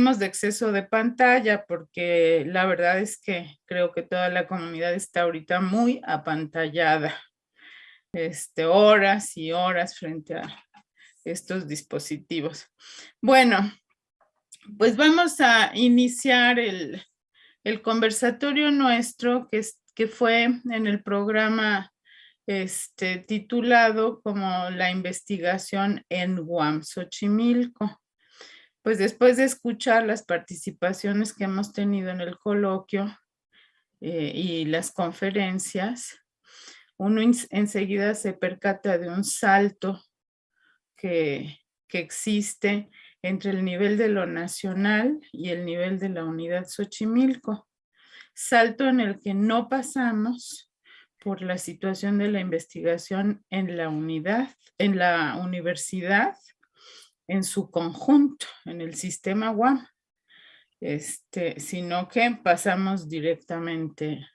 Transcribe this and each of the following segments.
de exceso de pantalla porque la verdad es que creo que toda la comunidad está ahorita muy apantallada, horas y horas frente a estos dispositivos. Bueno, pues vamos a iniciar el conversatorio nuestro que fue en el programa titulado como la investigación en UAM Xochimilco. Pues después de escuchar las participaciones que hemos tenido en el coloquio y las conferencias, uno enseguida se percata de un salto que existe entre el nivel de lo nacional y el nivel de la unidad Xochimilco. Salto en el que no pasamos por la situación de la investigación en la unidad, en la universidad, en su conjunto, en el sistema UAM, sino que pasamos directamente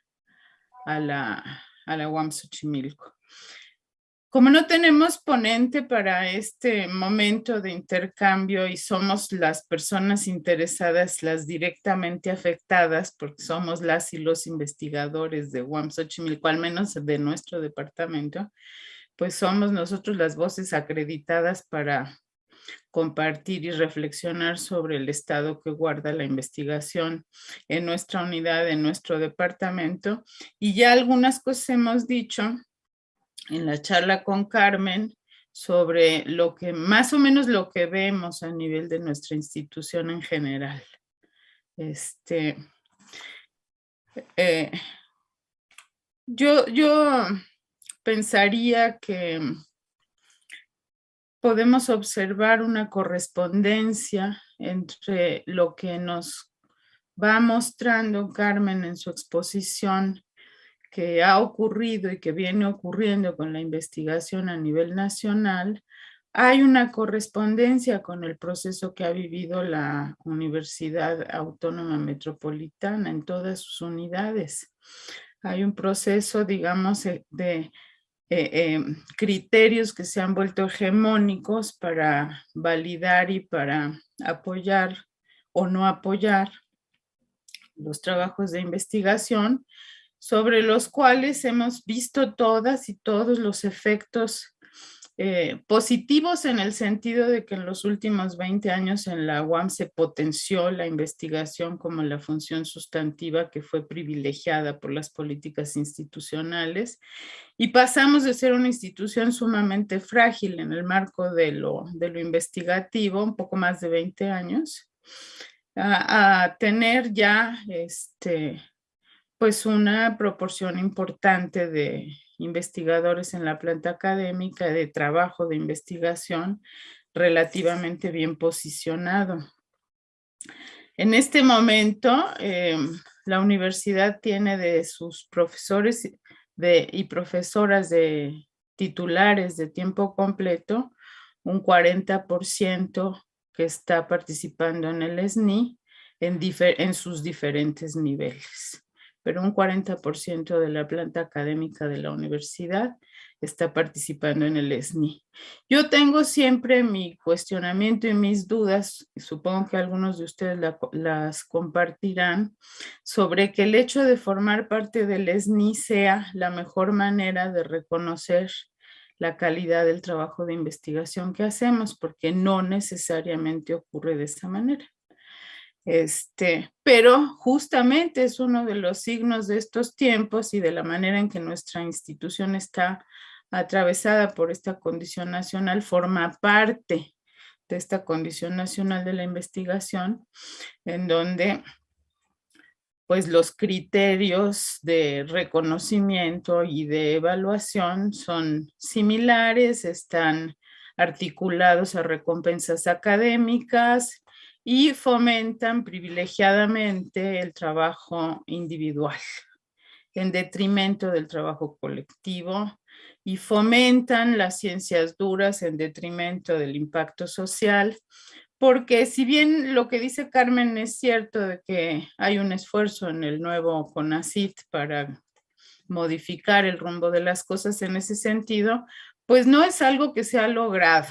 a la UAM Xochimilco. Como no tenemos ponente para este momento de intercambio y somos las personas interesadas, las directamente afectadas, porque somos las y los investigadores de UAM Xochimilco, al menos de nuestro departamento, pues somos nosotros las voces acreditadas para compartir y reflexionar sobre el estado que guarda la investigación en nuestra unidad, en nuestro departamento. Y ya algunas cosas hemos dicho en la charla con Carmen sobre lo que más o menos lo que vemos a nivel de nuestra institución en general. Yo pensaría que podemos observar una correspondencia entre lo que nos va mostrando Carmen en su exposición que ha ocurrido y que viene ocurriendo con la investigación a nivel nacional. Hay una correspondencia con el proceso que ha vivido la Universidad Autónoma Metropolitana en todas sus unidades. Hay un proceso, digamos, de criterios que se han vuelto hegemónicos para validar y para apoyar o no apoyar los trabajos de investigación, sobre los cuales hemos visto todas y todos los efectos positivos en el sentido de que en los últimos 20 años en la UAM se potenció la investigación como la función sustantiva que fue privilegiada por las políticas institucionales y pasamos de ser una institución sumamente frágil en el marco de lo investigativo, un poco más de 20 años, a tener ya pues una proporción importante de investigadores en la planta académica, de trabajo de investigación relativamente bien posicionado. En este momento, la universidad tiene de sus profesores y profesoras de titulares de tiempo completo, un 40% que está participando en el SNI en sus diferentes niveles. Pero un 40% de la planta académica de la universidad está participando en el SNI. Yo tengo siempre mi cuestionamiento y mis dudas, y supongo que algunos de ustedes las compartirán, sobre que el hecho de formar parte del SNI sea la mejor manera de reconocer la calidad del trabajo de investigación que hacemos, porque no necesariamente ocurre de esa manera. Pero justamente es uno de los signos de estos tiempos y de la manera en que nuestra institución está atravesada por esta condición nacional, forma parte de esta condición nacional de la investigación, en donde pues los criterios de reconocimiento y de evaluación son similares, están articulados a recompensas académicas y fomentan privilegiadamente el trabajo individual en detrimento del trabajo colectivo y fomentan las ciencias duras en detrimento del impacto social, porque si bien lo que dice Carmen es cierto de que hay un esfuerzo en el nuevo CONACYT para modificar el rumbo de las cosas en ese sentido, pues no es algo que se ha logrado.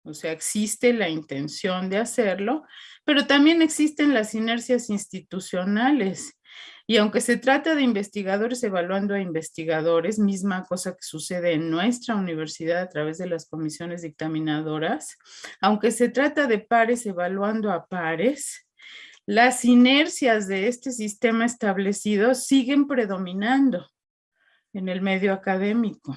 O sea, existe la intención de hacerlo, pero también existen las inercias institucionales. Y aunque se trata de investigadores evaluando a investigadores, misma cosa que sucede en nuestra universidad a través de las comisiones dictaminadoras, aunque se trata de pares evaluando a pares, las inercias de este sistema establecido siguen predominando en el medio académico.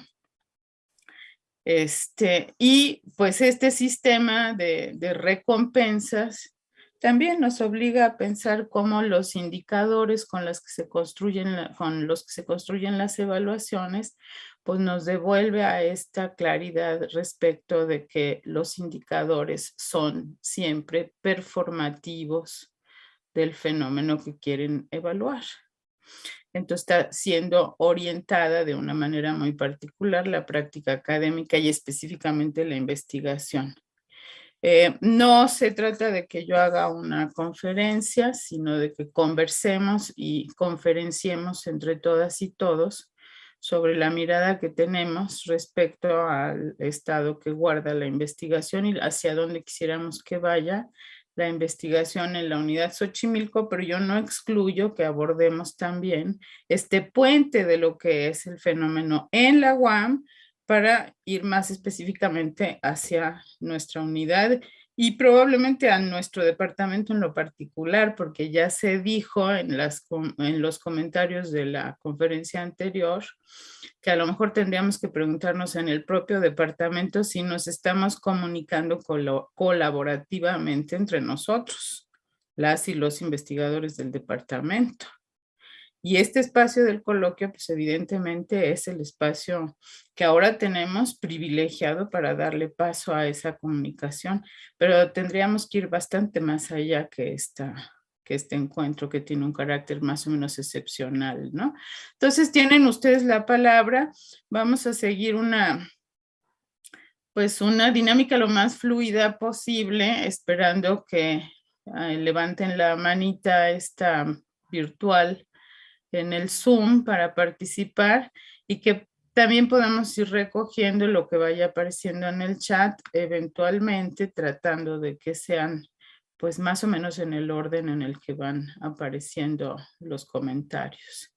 Y pues este sistema de recompensas también nos obliga a pensar cómo los indicadores con los que se construyen las evaluaciones, pues nos devuelve a esta claridad respecto de que los indicadores son siempre performativos del fenómeno que quieren evaluar. Entonces está siendo orientada de una manera muy particular la práctica académica y específicamente la investigación. No se trata de que yo haga una conferencia, sino de que conversemos y conferenciemos entre todas y todos sobre la mirada que tenemos respecto al estado que guarda la investigación y hacia dónde quisiéramos que vaya la investigación en la unidad Xochimilco, pero yo no excluyo que abordemos también este puente de lo que es el fenómeno en la UAM para ir más específicamente hacia nuestra unidad y probablemente a nuestro departamento en lo particular, porque ya se dijo en los comentarios de la conferencia anterior que a lo mejor tendríamos que preguntarnos en el propio departamento si nos estamos comunicando colaborativamente entre nosotros, las y los investigadores del departamento. Y este espacio del coloquio, pues evidentemente es el espacio que ahora tenemos privilegiado para darle paso a esa comunicación, pero tendríamos que ir bastante más allá que este encuentro que tiene un carácter más o menos excepcional, ¿no? Entonces tienen ustedes la palabra, vamos a seguir una dinámica lo más fluida posible, esperando que levanten la manita esta virtual en el Zoom para participar y que también podamos ir recogiendo lo que vaya apareciendo en el chat eventualmente, tratando de que sean pues más o menos en el orden en el que van apareciendo los comentarios.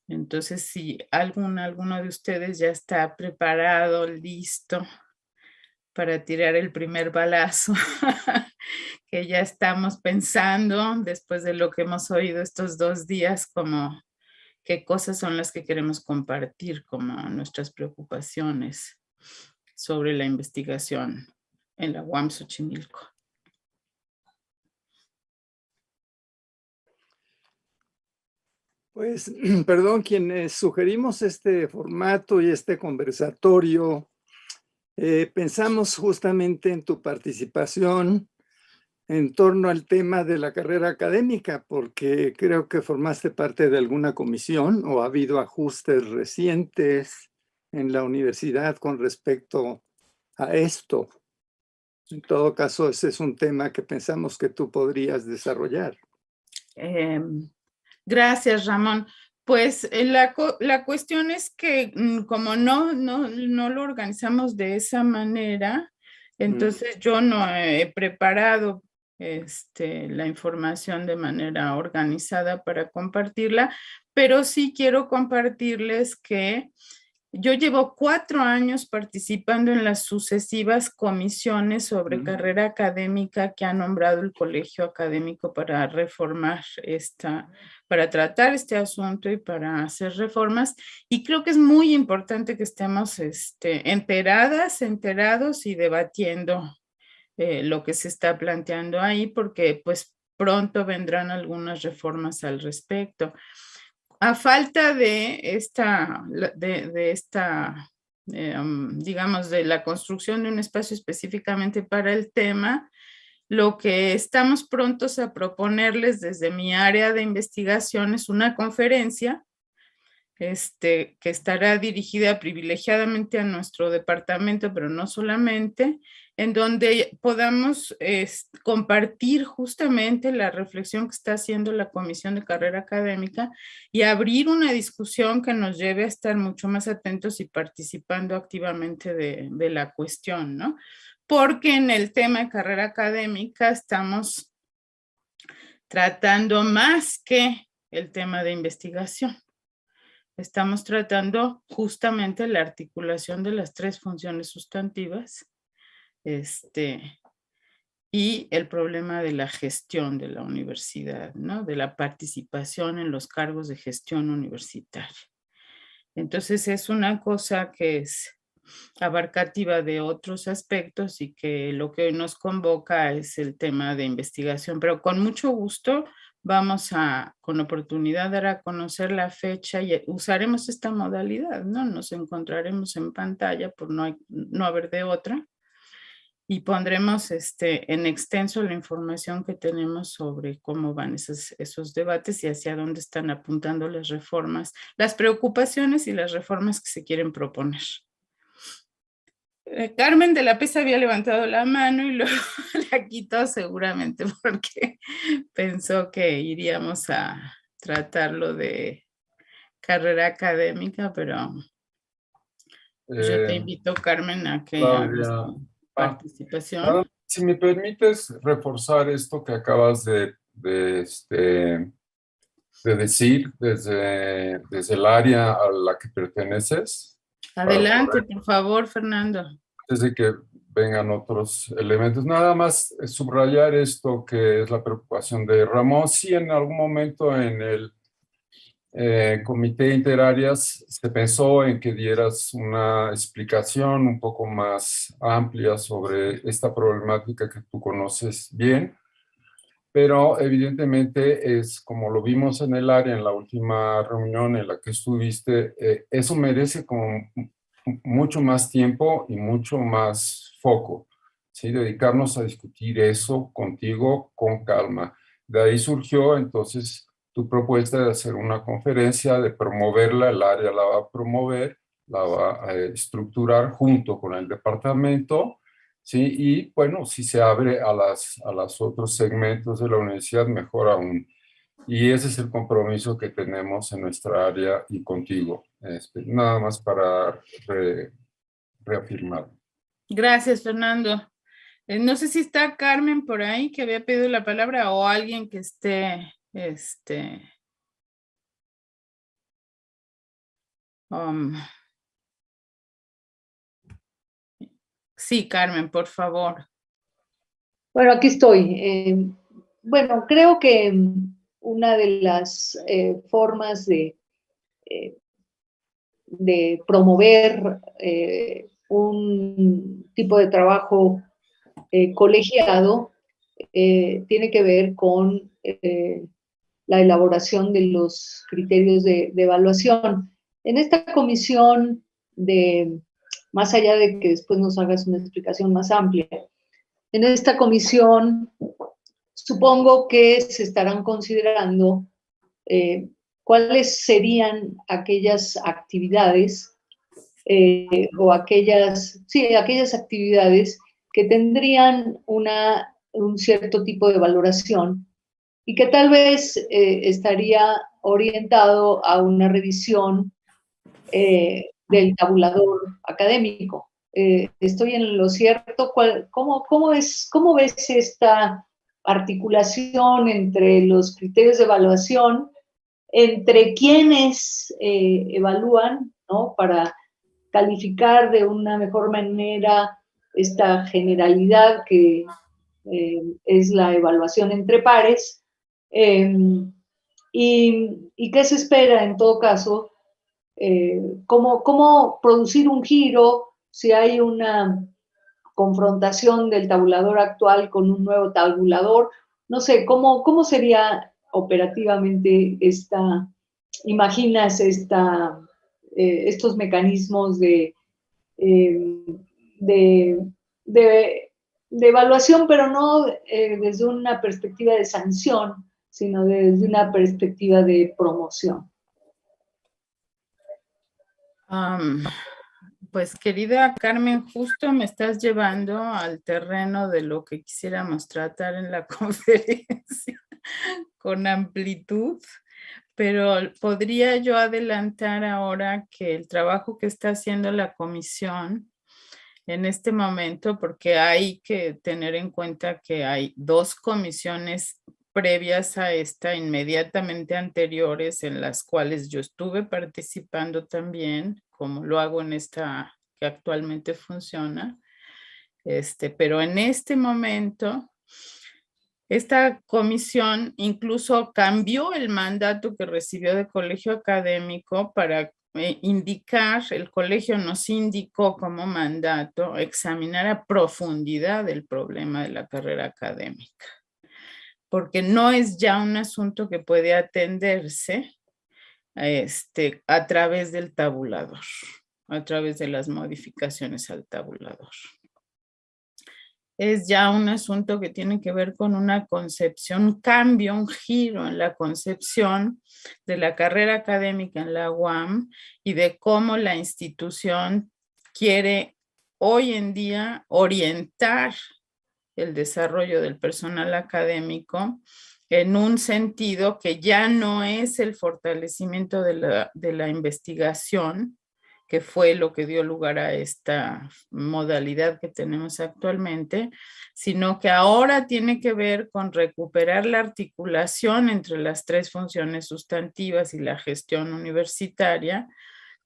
Entonces, si alguno de ustedes ya está preparado, listo para tirar el primer balazo, que ya estamos pensando después de lo que hemos oído estos 2 días, como qué cosas son las que queremos compartir como nuestras preocupaciones sobre la investigación en la UAM Xochimilco. Pues, perdón, quienes sugerimos este formato y este conversatorio, pensamos justamente en tu participación en torno al tema de la carrera académica, porque creo que formaste parte de alguna comisión o ha habido ajustes recientes en la universidad con respecto a esto. En todo caso, ese es un tema que pensamos que tú podrías desarrollar. Gracias, Ramón. Pues la cuestión es que como no lo organizamos de esa manera, entonces yo no he preparado la información de manera organizada para compartirla, pero sí quiero compartirles que yo llevo 4 años participando en las sucesivas comisiones sobre carrera académica que ha nombrado el Colegio Académico para reformar para tratar este asunto y para hacer reformas. Y creo que es muy importante que estemos enterados y debatiendo lo que se está planteando ahí, porque pues pronto vendrán algunas reformas al respecto. A falta de digamos, de la construcción de un espacio específicamente para el tema, lo que estamos prontos a proponerles desde mi área de investigación es una conferencia que estará dirigida privilegiadamente a nuestro departamento, pero no solamente, en donde podamos compartir justamente la reflexión que está haciendo la Comisión de Carrera Académica y abrir una discusión que nos lleve a estar mucho más atentos y participando activamente de la cuestión, ¿no? porque en el tema de carrera académica estamos tratando más que el tema de investigación. Estamos tratando justamente la articulación de las 3 funciones sustantivas, y el problema de la gestión de la universidad, ¿no? De la participación en los cargos de gestión universitaria. Entonces es una cosa que es abarcativa de otros aspectos y que lo que hoy nos convoca es el tema de investigación, pero con mucho gusto vamos a, con oportunidad, dar a conocer la fecha y usaremos esta modalidad, ¿no? Nos encontraremos en pantalla por no haber de otra y pondremos en extenso la información que tenemos sobre cómo van esos debates y hacia dónde están apuntando las reformas, las preocupaciones y las reformas que se quieren proponer. Carmen de la Pesa había levantado la mano y luego la quitó seguramente porque pensó que iríamos a tratarlo de carrera académica, pero yo te invito, Carmen, a que hagas Claudia, tu participación. si me permites reforzar esto que acabas de decir desde el área a la que perteneces. Adelante, por favor, Fernando. Antes de que vengan otros elementos, nada más subrayar esto que es la preocupación de Ramón. Sí, en algún momento en el comité interáreas se pensó en que dieras una explicación un poco más amplia sobre esta problemática que tú conoces bien, pero evidentemente es como lo vimos en el área en la última reunión en la que estuviste, eso merece como mucho más tiempo y mucho más foco, ¿sí? Dedicarnos a discutir eso contigo con calma. De ahí surgió entonces tu propuesta de hacer una conferencia, de promoverla, el área la va a promover, la va a estructurar junto con el departamento, ¿sí? Y bueno, si se abre a los otros segmentos de la universidad, mejor aún. Y ese es el compromiso que tenemos en nuestra área y contigo. Nada más para reafirmar. Gracias, Fernando. No sé si está Carmen por ahí que había pedido la palabra o alguien que esté, sí, Carmen, por favor. Bueno, aquí estoy. Bueno, creo que una de las formas de promover un tipo de trabajo colegiado tiene que ver con la elaboración de los criterios de evaluación. En esta comisión, más allá de que después nos hagas una explicación más amplia, en esta comisión supongo que se estarán considerando cuáles serían aquellas actividades o aquellas actividades que tendrían un cierto tipo de valoración y que tal vez estaría orientado a una revisión del tabulador académico. ¿Estoy en lo cierto? ¿Cómo ves esta articulación entre los criterios de evaluación, entre quienes evalúan, ¿no? Para calificar de una mejor manera esta generalidad que es la evaluación entre pares, y qué se espera en todo caso, cómo producir un giro si hay una confrontación del tabulador actual con un nuevo tabulador. No sé, ¿cómo sería operativamente imaginas estos mecanismos de evaluación, pero no desde una perspectiva de sanción, sino desde una perspectiva de promoción? Pues querida Carmen, justo me estás llevando al terreno de lo que quisiéramos tratar en la conferencia con amplitud, pero podría yo adelantar ahora que el trabajo que está haciendo la comisión en este momento, porque hay que tener en cuenta que hay 2 comisiones previas a esta, inmediatamente anteriores, en las cuales yo estuve participando también, como lo hago en esta que actualmente funciona. Pero en este momento, esta comisión incluso cambió el mandato que recibió del colegio académico para indicar, el colegio nos indicó como mandato examinar a profundidad el problema de la carrera académica, porque no es ya un asunto que puede atenderse a través del tabulador, a través de las modificaciones al tabulador. Es ya un asunto que tiene que ver con una concepción, un cambio, un giro en la concepción de la carrera académica en la UAM y de cómo la institución quiere hoy en día orientar el desarrollo del personal académico en un sentido que ya no es el fortalecimiento de la investigación, que fue lo que dio lugar a esta modalidad que tenemos actualmente, sino que ahora tiene que ver con recuperar la articulación entre las 3 funciones sustantivas y la gestión universitaria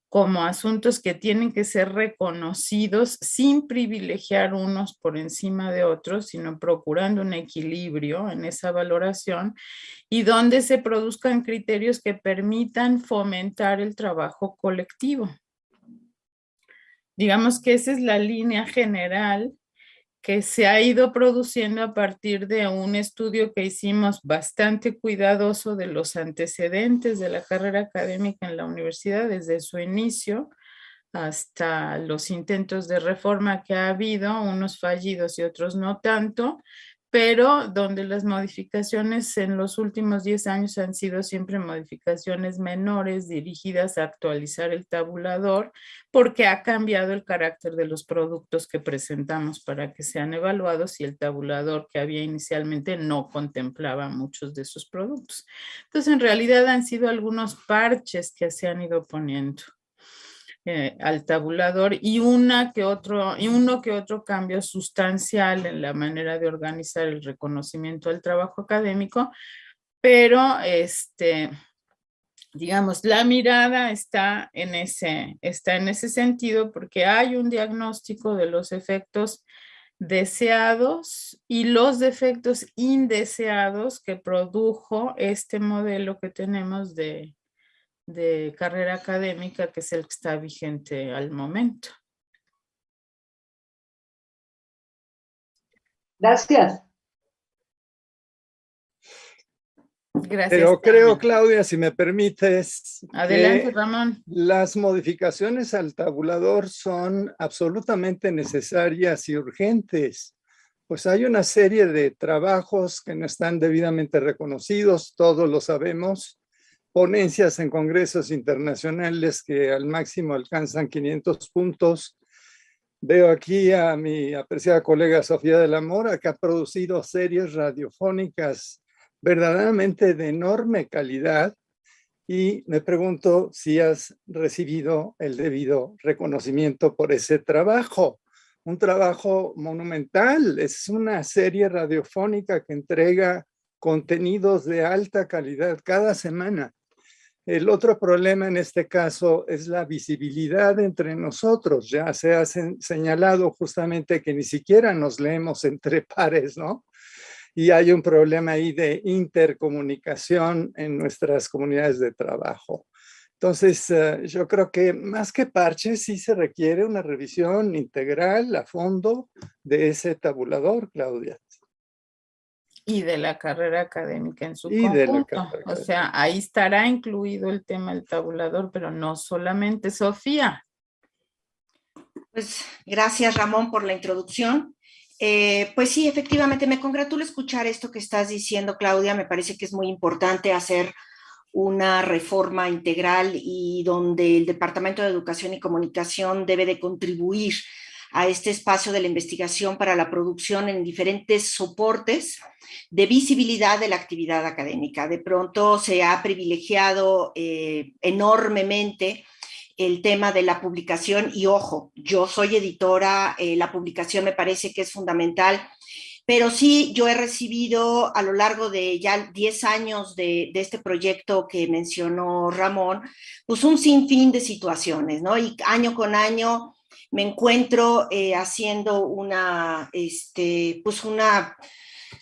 como asuntos que tienen que ser reconocidos sin privilegiar unos por encima de otros, sino procurando un equilibrio en esa valoración y donde se produzcan criterios que permitan fomentar el trabajo colectivo. Digamos que esa es la línea general que se ha ido produciendo a partir de un estudio que hicimos bastante cuidadoso de los antecedentes de la carrera académica en la universidad desde su inicio hasta los intentos de reforma que ha habido, unos fallidos y otros no tanto, pero donde las modificaciones en los últimos 10 años han sido siempre modificaciones menores dirigidas a actualizar el tabulador porque ha cambiado el carácter de los productos que presentamos para que sean evaluados y el tabulador que había inicialmente no contemplaba muchos de esos productos. Entonces, en realidad han sido algunos parches que se han ido poniendo al tabulador y uno que otro cambio sustancial en la manera de organizar el reconocimiento del trabajo académico, pero digamos, la mirada está en ese sentido porque hay un diagnóstico de los efectos deseados y los defectos indeseados que produjo este modelo que tenemos de carrera académica, que es el que está vigente al momento. Gracias. Gracias. Pero creo, Claudia, si me permites, adelante, Ramón. Las modificaciones al tabulador son absolutamente necesarias y urgentes. Pues hay una serie de trabajos que no están debidamente reconocidos, todos lo sabemos. Ponencias en congresos internacionales que al máximo alcanzan 500 puntos. Veo aquí a mi apreciada colega Sofía de la Mora, que ha producido series radiofónicas verdaderamente de enorme calidad, y me pregunto si has recibido el debido reconocimiento por ese trabajo. Un trabajo monumental, es una serie radiofónica que entrega contenidos de alta calidad cada semana. El otro problema en este caso es la visibilidad entre nosotros. Ya se ha señalado justamente que ni siquiera nos leemos entre pares, ¿no? Y hay un problema ahí de intercomunicación en nuestras comunidades de trabajo. Entonces, yo creo que más que parches, sí se requiere una revisión integral a fondo de ese tabulador, Claudia. Y de la carrera académica en su conjunto. O sea, ahí estará incluido el tema del tabulador, pero no solamente. Sofía. Pues gracias, Ramón, por la introducción. Pues sí, efectivamente, me congratulo escuchar esto que estás diciendo, Claudia. Me parece que es muy importante hacer una reforma integral y donde el Departamento de Educación y Comunicación debe de contribuir a este espacio de la investigación para la producción en diferentes soportes de visibilidad de la actividad académica. De pronto se ha privilegiado enormemente el tema de la publicación. Y ojo, yo soy editora, la publicación me parece que es fundamental, pero sí, yo he recibido a lo largo de ya 10 años de este proyecto que mencionó Ramón, pues un sinfín de situaciones, ¿no? Y año con año me encuentro haciendo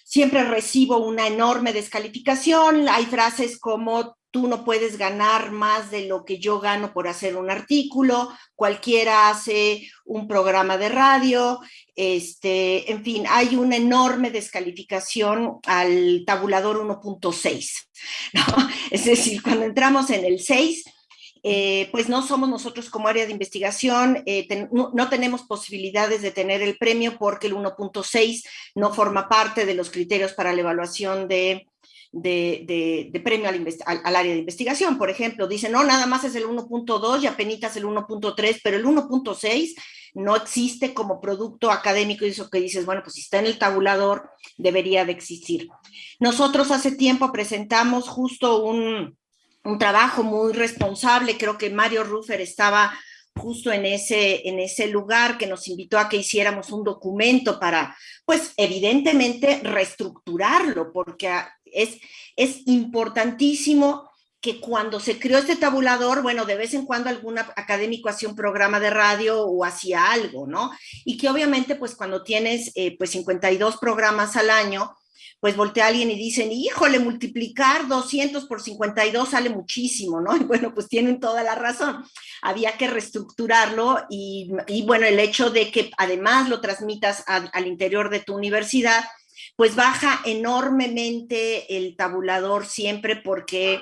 siempre recibo una enorme descalificación. Hay frases como: tú no puedes ganar más de lo que yo gano por hacer un artículo, cualquiera hace un programa de radio, en fin, hay una enorme descalificación al tabulador 1.6, ¿no? Es decir, cuando entramos en el 6, pues no somos nosotros como área de investigación, no tenemos posibilidades de tener el premio porque el 1.6 no forma parte de los criterios para la evaluación de premio al área de investigación. Por ejemplo, dicen, no, nada más es el 1.2 y apenitas el 1.3, pero el 1.6 no existe como producto académico, y eso que dices, bueno, pues si está en el tabulador, debería de existir. Nosotros hace tiempo presentamos justo un trabajo muy responsable, creo que Mario Ruffer estaba justo en ese lugar, que nos invitó a que hiciéramos un documento para, pues evidentemente, reestructurarlo, porque es importantísimo que cuando se creó este tabulador, bueno, de vez en cuando algún académico hacía un programa de radio o hacía algo, ¿no? Y que obviamente, pues cuando tienes pues 52 programas al año, pues voltea alguien y dicen, híjole, multiplicar 200 por 52 sale muchísimo, ¿no? Y bueno, pues tienen toda la razón. Había que reestructurarlo y bueno, el hecho de que además lo transmitas al interior de tu universidad, pues baja enormemente el tabulador siempre, porque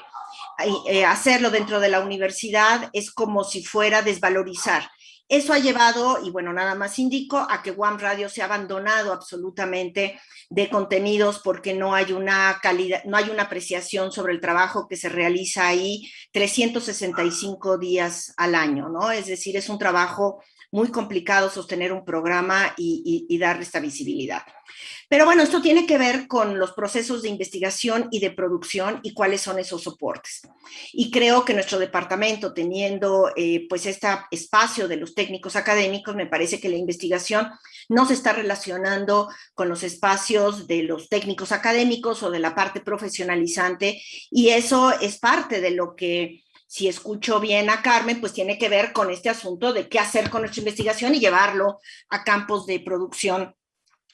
hacerlo dentro de la universidad es como si fuera desvalorizar. Eso ha llevado, y bueno, nada más indico, a que UAM Radio se ha abandonado absolutamente de contenidos porque no hay una calidad, no hay una apreciación sobre el trabajo que se realiza ahí 365 días al año, ¿no? Es decir, es un trabajo muy complicado sostener un programa y darle esta visibilidad. Pero bueno, esto tiene que ver con los procesos de investigación y de producción y cuáles son esos soportes. Y creo que nuestro departamento, teniendo pues este espacio de los técnicos académicos, me parece que la investigación no se está relacionando con los espacios de los técnicos académicos o de la parte profesionalizante, y eso es parte de lo que, si escucho bien a Carmen, pues tiene que ver con este asunto de qué hacer con nuestra investigación y llevarlo a campos de producción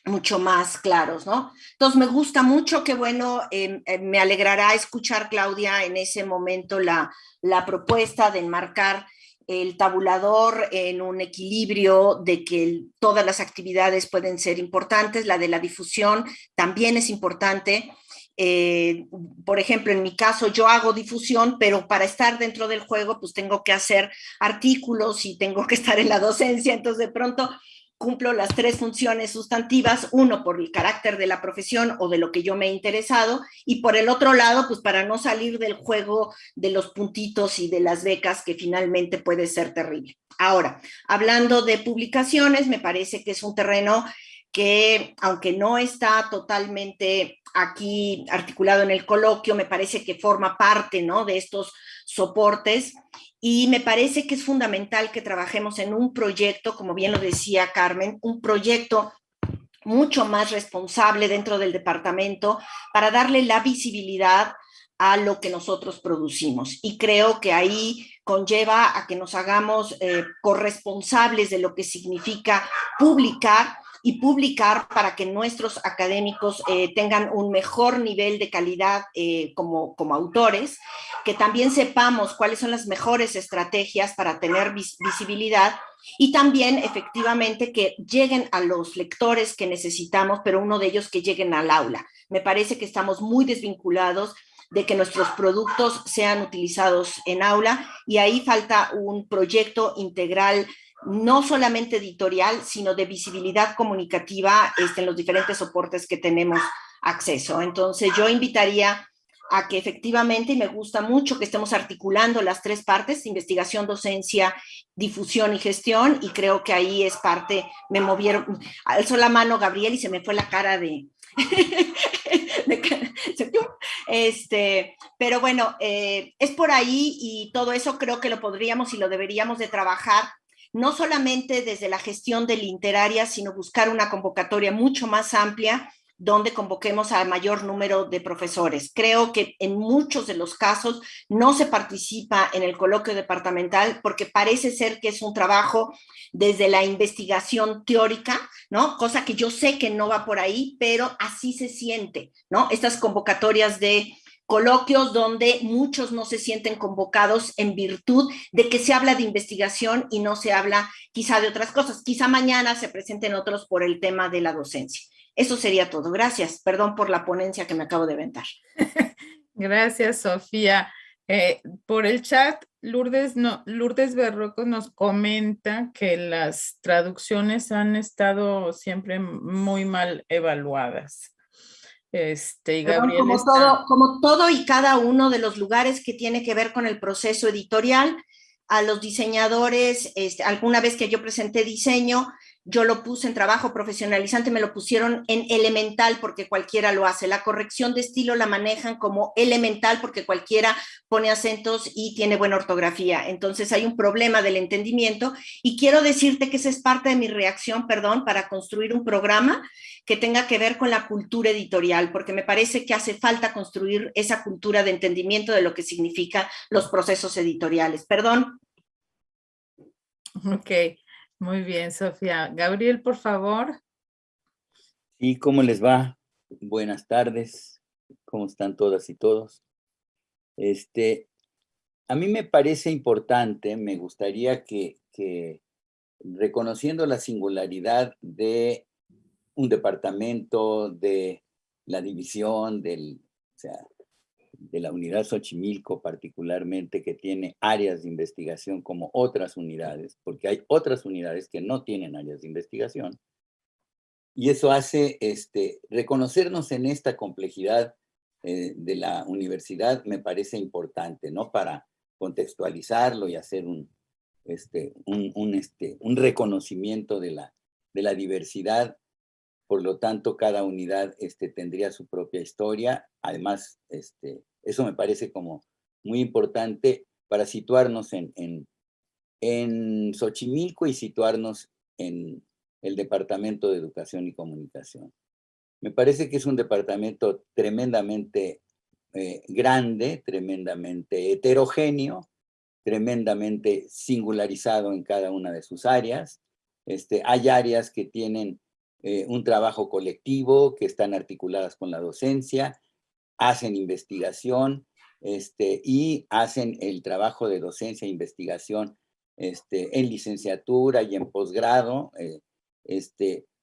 mucho más claros, ¿no? Entonces me gusta mucho, qué bueno, me alegrará escuchar, Claudia, en ese momento la propuesta de enmarcar el tabulador en un equilibrio de que todas las actividades pueden ser importantes, la de la difusión también es importante. Por ejemplo, en mi caso yo hago difusión, pero para estar dentro del juego pues tengo que hacer artículos y tengo que estar en la docencia, entonces de pronto cumplo las tres funciones sustantivas, uno por el carácter de la profesión o de lo que yo me he interesado, y por el otro lado, pues para no salir del juego de los puntitos y de las becas, que finalmente puede ser terrible. Ahora, hablando de publicaciones, me parece que es un terreno que, aunque no está totalmente aquí articulado en el coloquio, me parece que forma parte, ¿no?, de estos soportes. Y me parece que es fundamental que trabajemos en un proyecto, como bien lo decía Carmen, un proyecto mucho más responsable dentro del departamento para darle la visibilidad a lo que nosotros producimos. Y creo que ahí conlleva a que nos hagamos corresponsables de lo que significa publicar, y publicar para que nuestros académicos tengan un mejor nivel de calidad como autores, que también sepamos cuáles son las mejores estrategias para tener visibilidad, y también efectivamente que lleguen a los lectores que necesitamos, pero uno de ellos que lleguen al aula. Me parece que estamos muy desvinculados de que nuestros productos sean utilizados en aula, y ahí falta un proyecto integral, no solamente editorial, sino de visibilidad comunicativa en los diferentes soportes que tenemos acceso. Entonces yo invitaría a que efectivamente, y me gusta mucho que estemos articulando las tres partes, investigación, docencia, difusión y gestión, y creo que ahí es parte, me movieron, alzó la mano Gabriel y se me fue la cara de Pero bueno, es por ahí y todo eso creo que lo podríamos y lo deberíamos de trabajar, no solamente desde la gestión de literaria, sino buscar una convocatoria mucho más amplia donde convoquemos a mayor número de profesores. Creo que en muchos de los casos no se participa en el coloquio departamental porque parece ser que es un trabajo desde la investigación teórica, ¿no? Cosa que yo sé que no va por ahí, pero así se siente, ¿no? Estas convocatorias de coloquios donde muchos no se sienten convocados en virtud de que se habla de investigación y no se habla quizá de otras cosas. Quizá mañana se presenten otros por el tema de la docencia. Eso sería todo. Gracias. Perdón por la ponencia que me acabo de aventar. Gracias, Sofía. Por el chat, Lourdes Berroco nos comenta que las traducciones han estado siempre muy mal evaluadas. Y Gabriel como todo y cada uno de los lugares que tiene que ver con el proceso editorial, a los diseñadores, alguna vez que yo presenté diseño, yo lo puse en trabajo profesionalizante, me lo pusieron en elemental porque cualquiera lo hace. La corrección de estilo la manejan como elemental porque cualquiera pone acentos y tiene buena ortografía. Entonces hay un problema del entendimiento y quiero decirte que esa es parte de mi reacción, perdón, para construir un programa que tenga que ver con la cultura editorial, porque me parece que hace falta construir esa cultura de entendimiento de lo que significan los procesos editoriales. Perdón. Ok. Muy bien, Sofía. Gabriel, por favor. ¿Y cómo les va? Buenas tardes. ¿Cómo están todas y todos? A mí me parece importante, me gustaría que reconociendo la singularidad de un departamento, de la división, de la unidad Xochimilco particularmente, que tiene áreas de investigación como otras unidades, porque hay otras unidades que no tienen áreas de investigación, y eso hace reconocernos en esta complejidad de la universidad, me parece importante, ¿no? Para contextualizarlo y hacer un reconocimiento de la diversidad. Por lo tanto, cada unidad tendría su propia historia. Además, eso me parece como muy importante para situarnos en Xochimilco y situarnos en el Departamento de Educación y Comunicación. Me parece que es un departamento tremendamente grande, tremendamente heterogéneo, tremendamente singularizado en cada una de sus áreas. Hay áreas que tienen un trabajo colectivo, que están articuladas con la docencia, hacen investigación y hacen el trabajo de docencia e investigación en licenciatura y en posgrado,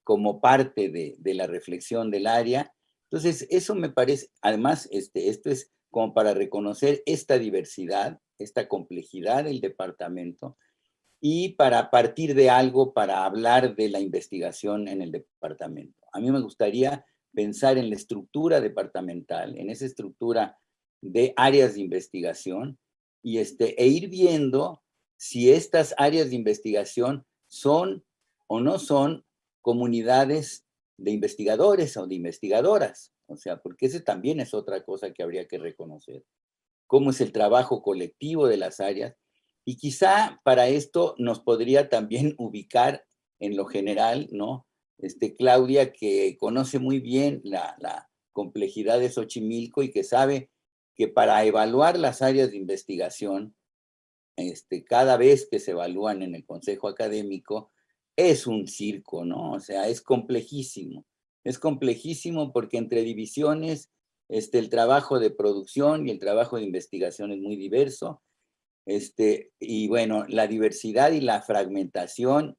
como parte de la reflexión del área. Entonces, eso me parece, además, esto es como para reconocer esta diversidad, esta complejidad del departamento, y para partir de algo para hablar de la investigación en el departamento. A mí me gustaría pensar en la estructura departamental, en esa estructura de áreas de investigación, y e ir viendo si estas áreas de investigación son o no son comunidades de investigadores o de investigadoras. O sea, porque ese también es otra cosa que habría que reconocer. Cómo es el trabajo colectivo de las áreas. Y quizá para esto nos podría también ubicar en lo general, ¿no? Claudia, que conoce muy bien la complejidad de Xochimilco y que sabe que para evaluar las áreas de investigación, cada vez que se evalúan en el Consejo Académico, es un circo, ¿no? O sea, es complejísimo. Es complejísimo porque entre divisiones, el trabajo de producción y el trabajo de investigación es muy diverso. Y bueno, la diversidad y la fragmentación,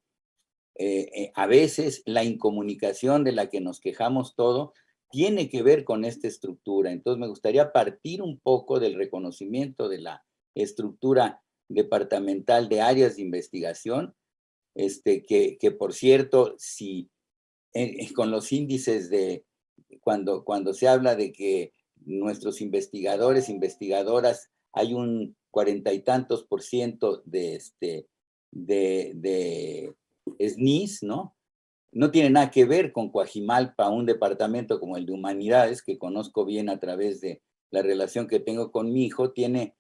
a veces la incomunicación de la que nos quejamos todo, tiene que ver con esta estructura. Entonces me gustaría partir un poco del reconocimiento de la estructura departamental de áreas de investigación, que por cierto, si con los índices de cuando se habla de que nuestros investigadores, investigadoras, hay un 40 y tantos % de SNIS, ¿no? No tiene nada que ver con Coajimalpa, un departamento como el de Humanidades, que conozco bien a través de la relación que tengo con mi hijo, tiene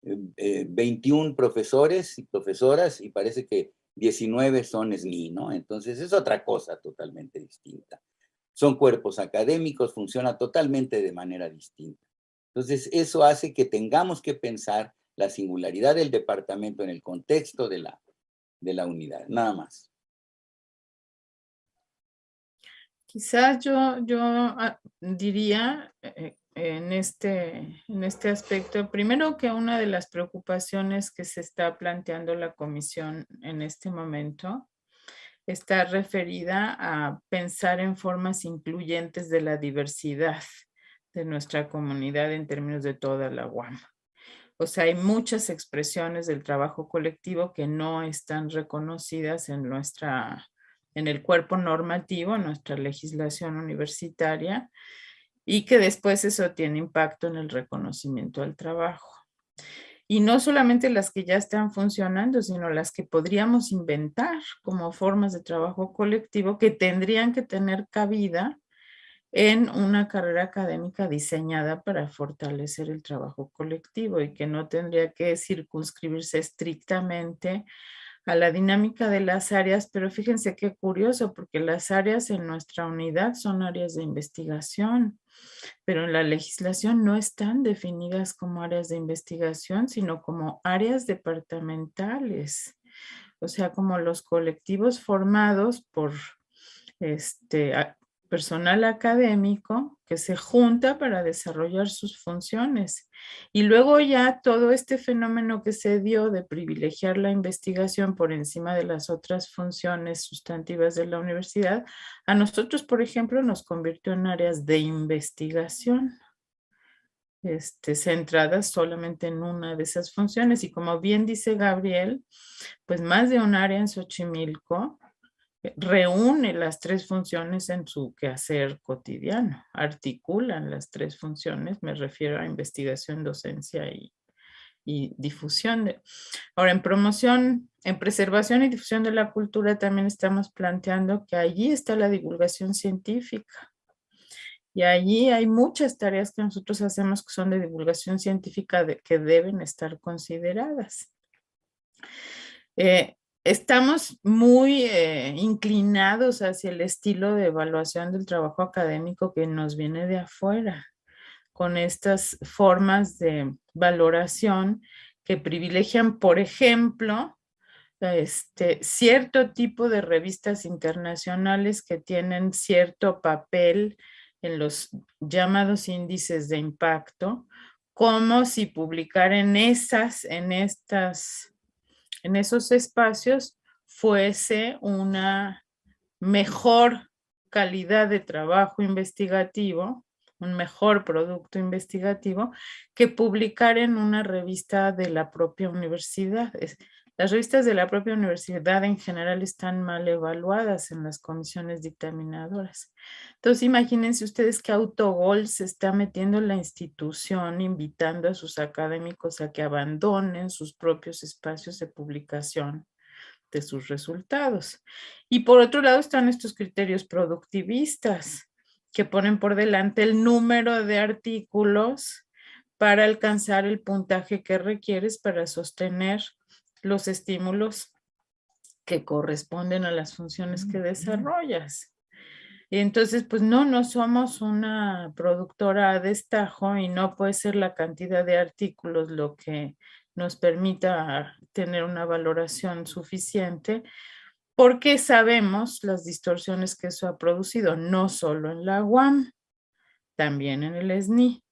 21 profesores y profesoras y parece que 19 son SNI, ¿no? Entonces es otra cosa totalmente distinta. Son cuerpos académicos, funciona totalmente de manera distinta. Entonces eso hace que tengamos que pensar la singularidad del departamento en el contexto de la unidad, nada más. Quizás yo diría en este aspecto, primero que una de las preocupaciones que se está planteando la comisión en este momento está referida a pensar en formas incluyentes de la diversidad de nuestra comunidad en términos de toda la UAM. O sea, hay muchas expresiones del trabajo colectivo que no están reconocidas en el cuerpo normativo, en nuestra legislación universitaria, y que después eso tiene impacto en el reconocimiento al trabajo. Y no solamente las que ya están funcionando, sino las que podríamos inventar como formas de trabajo colectivo que tendrían que tener cabida en una carrera académica diseñada para fortalecer el trabajo colectivo y que no tendría que circunscribirse estrictamente a la dinámica de las áreas, pero fíjense qué curioso, porque las áreas en nuestra unidad son áreas de investigación, pero en la legislación no están definidas como áreas de investigación, sino como áreas departamentales, o sea, como los colectivos formados por personal académico que se junta para desarrollar sus funciones. Y luego ya todo este fenómeno que se dio de privilegiar la investigación por encima de las otras funciones sustantivas de la universidad, a nosotros, por ejemplo, nos convirtió en áreas de investigación. Centradas solamente en una de esas funciones. Y como bien dice Gabriel, pues más de un área en Xochimilco reúne las tres funciones en su quehacer cotidiano, articulan las tres funciones, me refiero a investigación, docencia y difusión. Ahora, en promoción, en preservación y difusión de la cultura también estamos planteando que allí está la divulgación científica. Y allí hay muchas tareas que nosotros hacemos que son de divulgación científica que deben estar consideradas. Estamos muy inclinados hacia el estilo de evaluación del trabajo académico que nos viene de afuera, con estas formas de valoración que privilegian, por ejemplo, cierto tipo de revistas internacionales que tienen cierto papel en los llamados índices de impacto, como si publicar en esos espacios fuese una mejor calidad de trabajo investigativo, un mejor producto investigativo, que publicar en una revista de la propia universidad. Las revistas de la propia universidad en general están mal evaluadas en las comisiones dictaminadoras. Entonces, imagínense ustedes qué autogol se está metiendo en la institución, invitando a sus académicos a que abandonen sus propios espacios de publicación de sus resultados. Y por otro lado están estos criterios productivistas que ponen por delante el número de artículos para alcanzar el puntaje que requieres para sostener los estímulos que corresponden a las funciones que desarrollas. Y entonces, pues no somos una productora a destajo y no puede ser la cantidad de artículos lo que nos permita tener una valoración suficiente, porque sabemos las distorsiones que eso ha producido, no solo en la UAM, también en el SNI.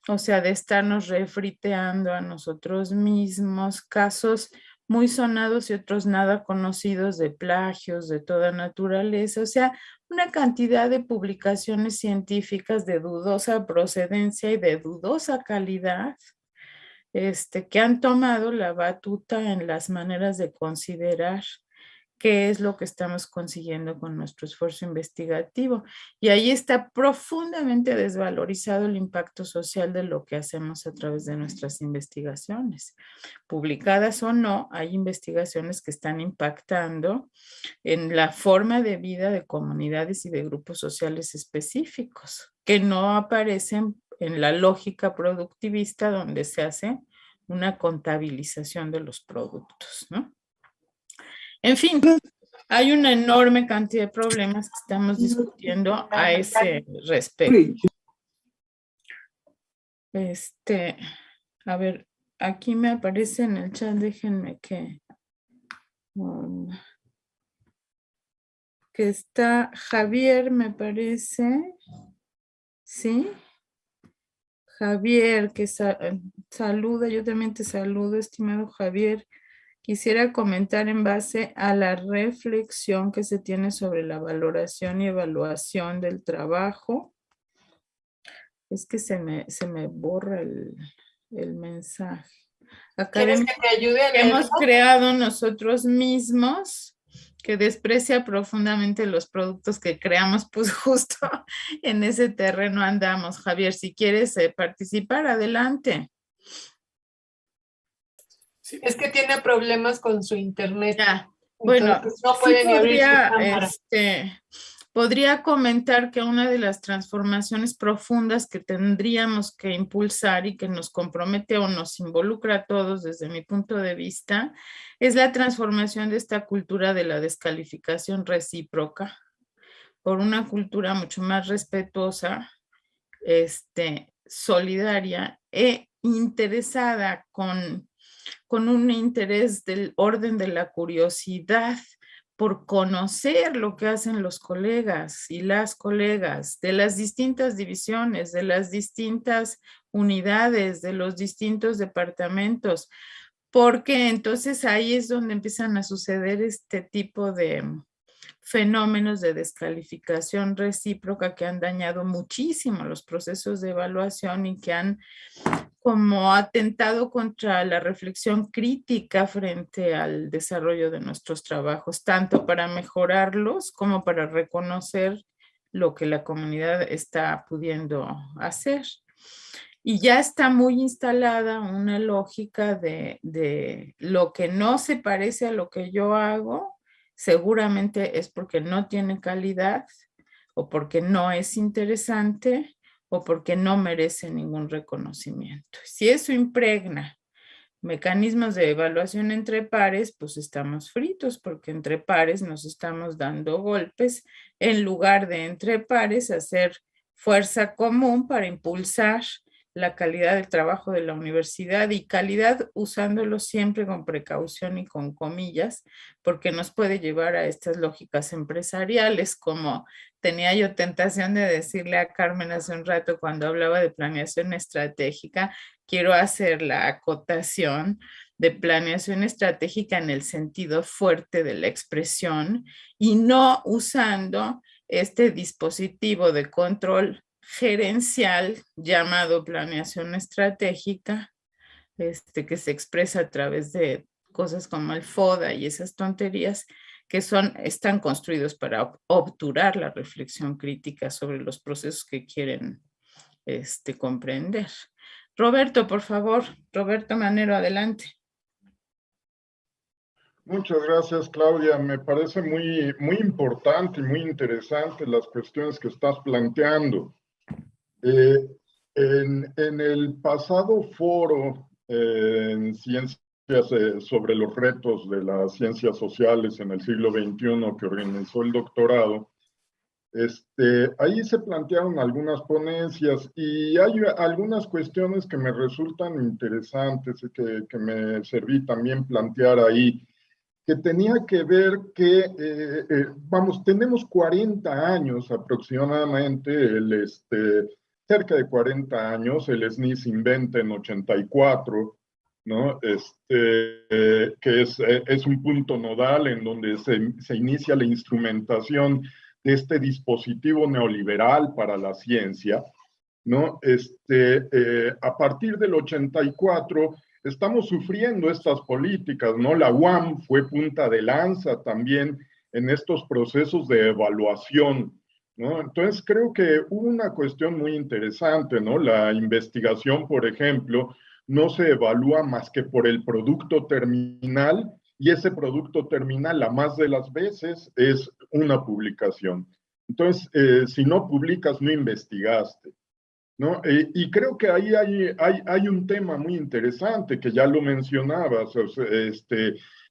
O sea, de estarnos refriteando a nosotros mismos, casos muy sonados y otros nada conocidos de plagios de toda naturaleza. O sea, una cantidad de publicaciones científicas de dudosa procedencia y de dudosa calidad, que han tomado la batuta en las maneras de considerar qué es lo que estamos consiguiendo con nuestro esfuerzo investigativo. Y ahí está profundamente desvalorizado el impacto social de lo que hacemos a través de nuestras investigaciones. Publicadas o no, hay investigaciones que están impactando en la forma de vida de comunidades y de grupos sociales específicos, que no aparecen en la lógica productivista donde se hace una contabilización de los productos, ¿no? En fin, hay una enorme cantidad de problemas que estamos discutiendo a ese respecto. A ver, aquí me aparece en el chat, déjenme que está Javier, me parece, ¿sí? Javier, que saluda, yo también te saludo, estimado Javier. Quisiera comentar en base a la reflexión que se tiene sobre la valoración y evaluación del trabajo. Es que se me borra el mensaje. ¿Quieres que te ayude a leerlo? Hemos creado nosotros mismos, que desprecia profundamente los productos que creamos, pues justo en ese terreno andamos. Javier, si quieres participar, adelante. Sí, es que tiene problemas con su internet. Ya. Bueno, no puede ni abrir su cámara. Podría comentar que una de las transformaciones profundas que tendríamos que impulsar y que nos compromete o nos involucra a todos desde mi punto de vista es la transformación de esta cultura de la descalificación recíproca por una cultura mucho más respetuosa, solidaria e interesada con un interés del orden de la curiosidad por conocer lo que hacen los colegas y las colegas de las distintas divisiones, de las distintas unidades, de los distintos departamentos, porque entonces ahí es donde empiezan a suceder este tipo de fenómenos de descalificación recíproca que han dañado muchísimo los procesos de evaluación y que han como atentado contra la reflexión crítica frente al desarrollo de nuestros trabajos, tanto para mejorarlos como para reconocer lo que la comunidad está pudiendo hacer. Y ya está muy instalada una lógica de lo que no se parece a lo que yo hago, seguramente es porque no tiene calidad o porque no es interesante o porque no merece ningún reconocimiento. Si eso impregna mecanismos de evaluación entre pares, pues estamos fritos porque entre pares nos estamos dando golpes en lugar de entre pares hacer fuerza común para impulsar la calidad del trabajo de la universidad y calidad usándolo siempre con precaución y con comillas, porque nos puede llevar a estas lógicas empresariales, como tenía yo tentación de decirle a Carmen hace un rato cuando hablaba de planeación estratégica, quiero hacer la acotación de planeación estratégica en el sentido fuerte de la expresión y no usando este dispositivo de control gerencial llamado planeación estratégica, que se expresa a través de cosas como el FODA y esas tonterías que están construidos para obturar la reflexión crítica sobre los procesos que quieren comprender. Roberto, por favor. Roberto Manero, adelante. Muchas gracias, Claudia. Me parece muy, muy importante y muy interesante las cuestiones que estás planteando. En el pasado foro en ciencias sobre los retos de las ciencias sociales en el siglo XXI que organizó el doctorado, ahí se plantearon algunas ponencias y hay algunas cuestiones que me resultan interesantes y que me serví también plantear ahí, que tenía que ver que, tenemos 40 años aproximadamente, cerca de 40 años, el SNI se inventa en 84, ¿no? Que es un punto nodal en donde se inicia la instrumentación de este dispositivo neoliberal para la ciencia, ¿no? A partir del 84 estamos sufriendo estas políticas, ¿no? La UAM fue punta de lanza también en estos procesos de evaluación, ¿no? Entonces creo que hubo una cuestión muy interesante, ¿no? La investigación, por ejemplo, no se evalúa más que por el producto terminal y ese producto terminal, la más de las veces, es una publicación. Entonces, si no publicas, no investigaste. ¿no? Y creo que ahí hay un tema muy interesante que ya lo mencionabas, o sea,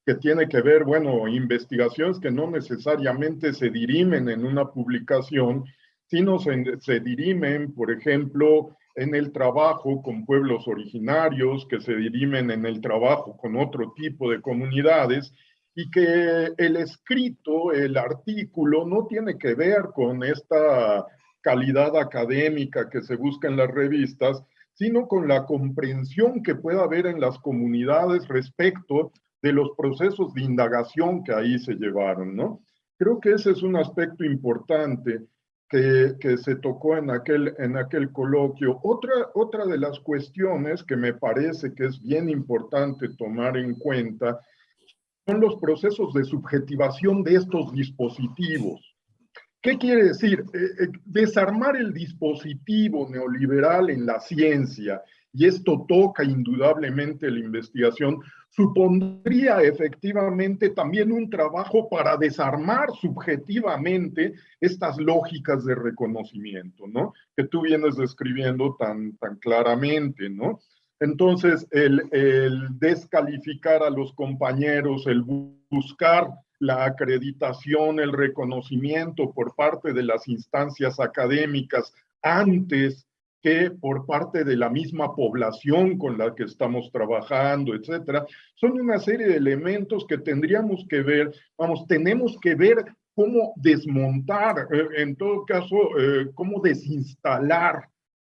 que tiene que ver, bueno, investigaciones que no necesariamente se dirimen en una publicación, sino se dirimen, por ejemplo, en el trabajo con pueblos originarios, que se dirimen en el trabajo con otro tipo de comunidades, y que el escrito, el artículo, no tiene que ver con esta calidad académica que se busca en las revistas, sino con la comprensión que pueda haber en las comunidades respecto de los procesos de indagación que ahí se llevaron, ¿no? Creo que ese es un aspecto importante que se tocó en aquel coloquio. Otra de las cuestiones que me parece que es bien importante tomar en cuenta son los procesos de subjetivación de estos dispositivos. ¿Qué quiere decir? Desarmar el dispositivo neoliberal en la ciencia, y esto toca indudablemente la investigación, supondría efectivamente también un trabajo para desarmar subjetivamente estas lógicas de reconocimiento, ¿no? Que tú vienes describiendo tan claramente, ¿no? Entonces, el descalificar a los compañeros, el buscar la acreditación, el reconocimiento por parte de las instancias académicas antes que por parte de la misma población con la que estamos trabajando, etcétera, son una serie de elementos que tendríamos que ver, tenemos que ver cómo desmontar, en todo caso, cómo desinstalar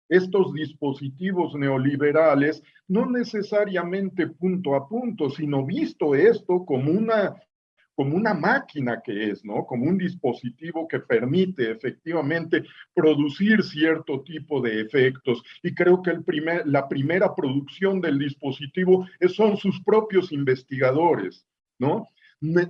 estos dispositivos neoliberales, no necesariamente punto a punto, sino visto esto como una máquina que es, ¿no? Como un dispositivo que permite efectivamente producir cierto tipo de efectos. Y creo que la primera producción del dispositivo son sus propios investigadores, ¿no?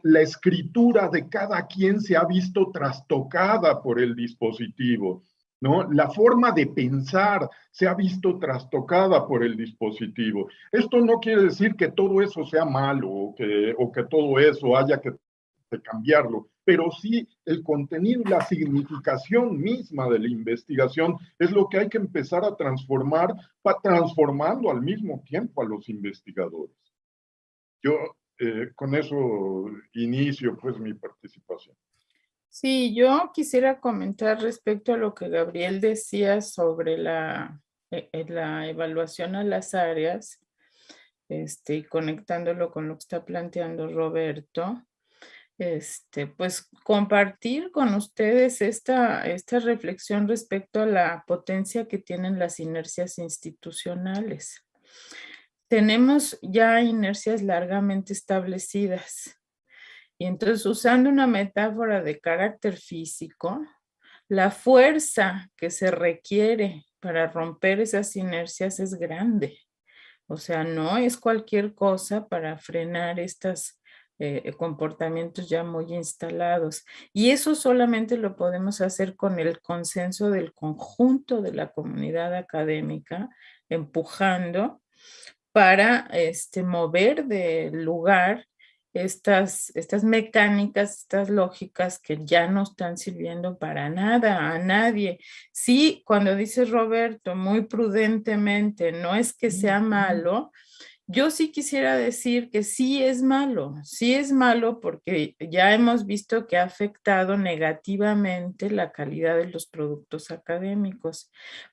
La escritura de cada quien se ha visto trastocada por el dispositivo, ¿no? La forma de pensar se ha visto trastocada por el dispositivo. Esto no quiere decir que todo eso sea malo o que todo eso haya que cambiarlo, pero sí el contenido y la significación misma de la investigación es lo que hay que empezar a transformar, transformando al mismo tiempo a los investigadores. Yo con eso inicio pues mi participación. Sí, yo quisiera comentar respecto a lo que Gabriel decía sobre la evaluación a las áreas, y conectándolo con lo que está planteando Roberto, pues compartir con ustedes esta reflexión respecto a la potencia que tienen las inercias institucionales. Tenemos ya inercias largamente establecidas. Y entonces, usando una metáfora de carácter físico, la fuerza que se requiere para romper esas inercias es grande. O sea, no es cualquier cosa para frenar estos comportamientos ya muy instalados. Y eso solamente lo podemos hacer con el consenso del conjunto de la comunidad académica, empujando para mover del lugar estas mecánicas, estas lógicas que ya no están sirviendo para nada a nadie. Sí, cuando dice Roberto muy prudentemente, no es que sea malo, yo sí quisiera decir que sí es malo porque ya hemos visto que ha afectado negativamente la calidad de los productos académicos,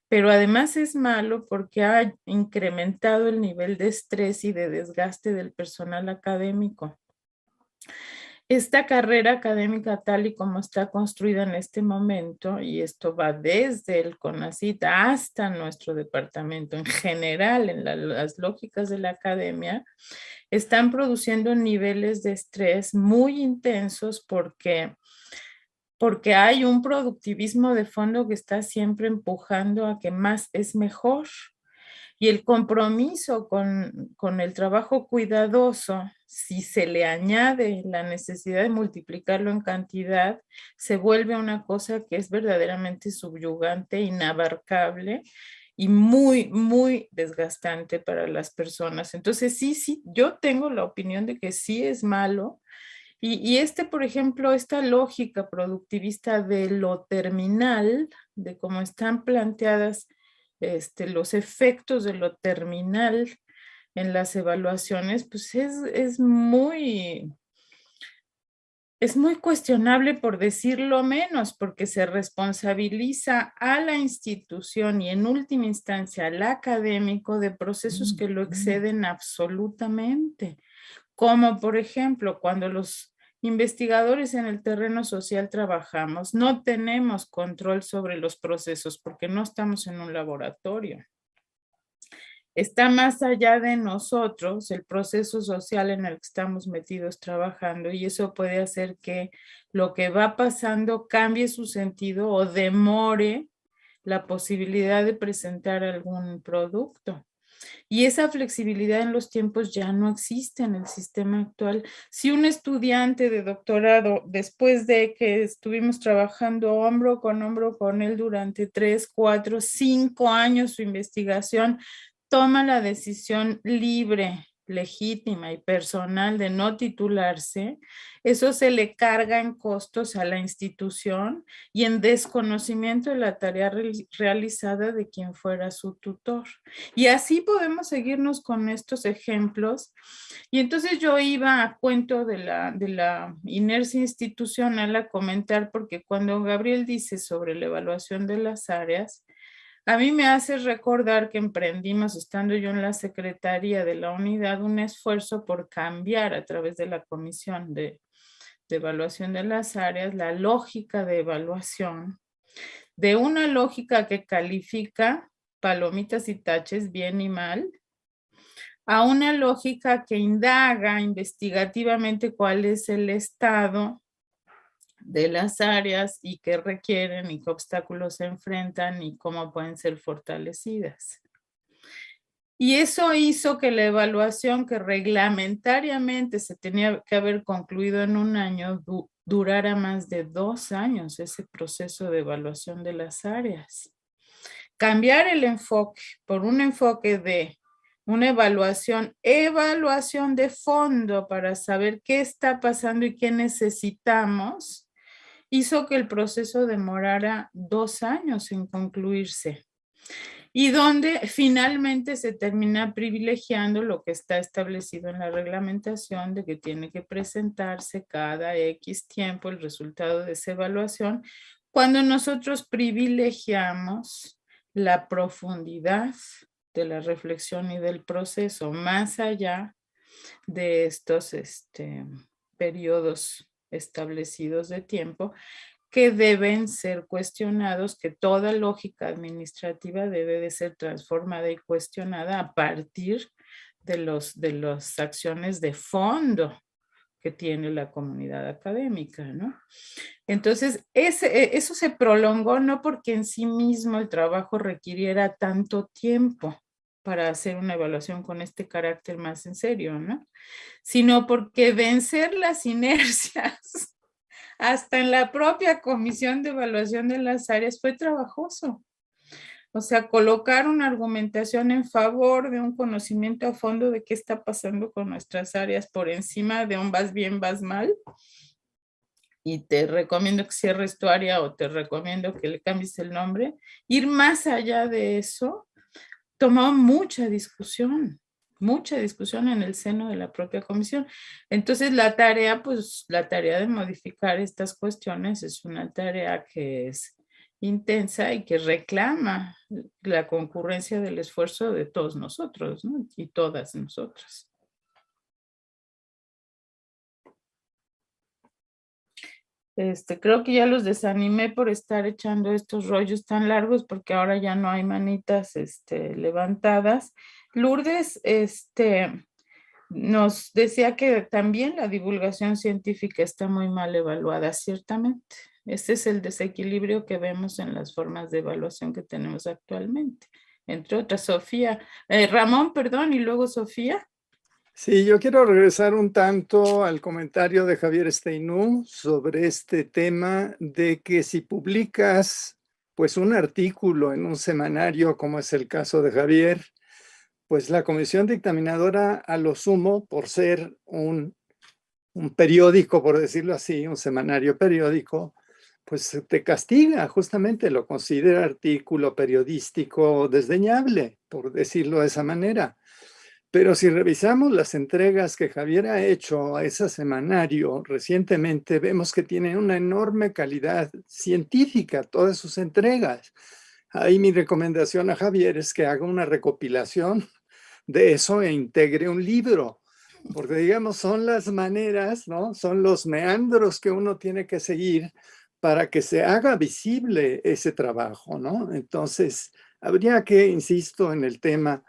pero además es malo porque ha incrementado el nivel de estrés y de desgaste del personal académico. Esta carrera académica tal y como está construida en este momento, y esto va desde el CONACYT hasta nuestro departamento en general, en las lógicas de la academia, están produciendo niveles de estrés muy intensos porque hay un productivismo de fondo que está siempre empujando a que más es mejor. Y el compromiso con el trabajo cuidadoso, si se le añade la necesidad de multiplicarlo en cantidad, se vuelve una cosa que es verdaderamente subyugante, inabarcable y muy, muy desgastante para las personas. Entonces, sí, yo tengo la opinión de que sí es malo. Y por ejemplo, esta lógica productivista de lo terminal, de cómo están planteadas los efectos de lo terminal en las evaluaciones, pues es muy cuestionable, por decirlo menos, porque se responsabiliza a la institución y en última instancia al académico de procesos que lo exceden absolutamente, como por ejemplo cuando los investigadores en el terreno social trabajamos, no tenemos control sobre los procesos porque no estamos en un laboratorio. Está más allá de nosotros el proceso social en el que estamos metidos trabajando, y eso puede hacer que lo que va pasando cambie su sentido o demore la posibilidad de presentar algún producto. Y esa flexibilidad en los tiempos ya no existe en el sistema actual. Si un estudiante de doctorado, después de que estuvimos trabajando hombro con él durante 3, 4, 5 años su investigación, toma la decisión libre, legítima y personal de no titularse, eso se le carga en costos a la institución y en desconocimiento de la tarea realizada de quien fuera su tutor. Y así podemos seguirnos con estos ejemplos. Y entonces yo iba a cuento de la inercia institucional a comentar, porque cuando Gabriel dice sobre la evaluación de las áreas, a mí me hace recordar que emprendimos, estando yo en la secretaría de la unidad, un esfuerzo por cambiar a través de la comisión de evaluación de las áreas, la lógica de evaluación, de una lógica que califica palomitas y taches, bien y mal, a una lógica que indaga investigativamente cuál es el estado de las áreas y qué requieren y qué obstáculos se enfrentan y cómo pueden ser fortalecidas. Y eso hizo que la evaluación, que reglamentariamente se tenía que haber concluido en un año, durara más de 2 años, ese proceso de evaluación de las áreas. Cambiar el enfoque por un enfoque de una evaluación de fondo para saber qué está pasando y qué necesitamos, hizo que el proceso demorara 2 años en concluirse, y donde finalmente se termina privilegiando lo que está establecido en la reglamentación de que tiene que presentarse cada X tiempo el resultado de esa evaluación, cuando nosotros privilegiamos la profundidad de la reflexión y del proceso, más allá de estos periodos establecidos de tiempo que deben ser cuestionados, que toda lógica administrativa debe de ser transformada y cuestionada a partir de las acciones de fondo que tiene la comunidad académica, ¿no? Entonces, eso se prolongó no porque en sí mismo el trabajo requiriera tanto tiempo para hacer una evaluación con este carácter más en serio, ¿no? Sino porque vencer las inercias hasta en la propia comisión de evaluación de las áreas fue trabajoso. O sea, colocar una argumentación en favor de un conocimiento a fondo de qué está pasando con nuestras áreas por encima de un vas bien, vas mal, y te recomiendo que cierres tu área o te recomiendo que le cambies el nombre. Ir más allá de eso tomó mucha discusión en el seno de la propia comisión. Entonces la tarea de modificar estas cuestiones es una tarea que es intensa y que reclama la concurrencia del esfuerzo de todos nosotros, ¿no? Y todas nosotras. Creo que ya los desanimé por estar echando estos rollos tan largos, porque ahora ya no hay manitas levantadas. Lourdes nos decía que también la divulgación científica está muy mal evaluada, ciertamente. Ese es el desequilibrio que vemos en las formas de evaluación que tenemos actualmente. Entre otras, Ramón, perdón, y luego Sofía. Sí, yo quiero regresar un tanto al comentario de Javier Steinú sobre este tema de que si publicas pues un artículo en un semanario, como es el caso de Javier, pues la comisión dictaminadora, a lo sumo, por ser un periódico, por decirlo así, un semanario periódico, pues te castiga, justamente lo considera artículo periodístico desdeñable, por decirlo de esa manera. Pero si revisamos las entregas que Javier ha hecho a ese semanario recientemente, vemos que tiene una enorme calidad científica, todas sus entregas. Ahí mi recomendación a Javier es que haga una recopilación de eso e integre un libro, porque digamos son las maneras, ¿no? Son los meandros que uno tiene que seguir para que se haga visible ese trabajo, ¿no? Entonces, habría que, insisto, en el tema,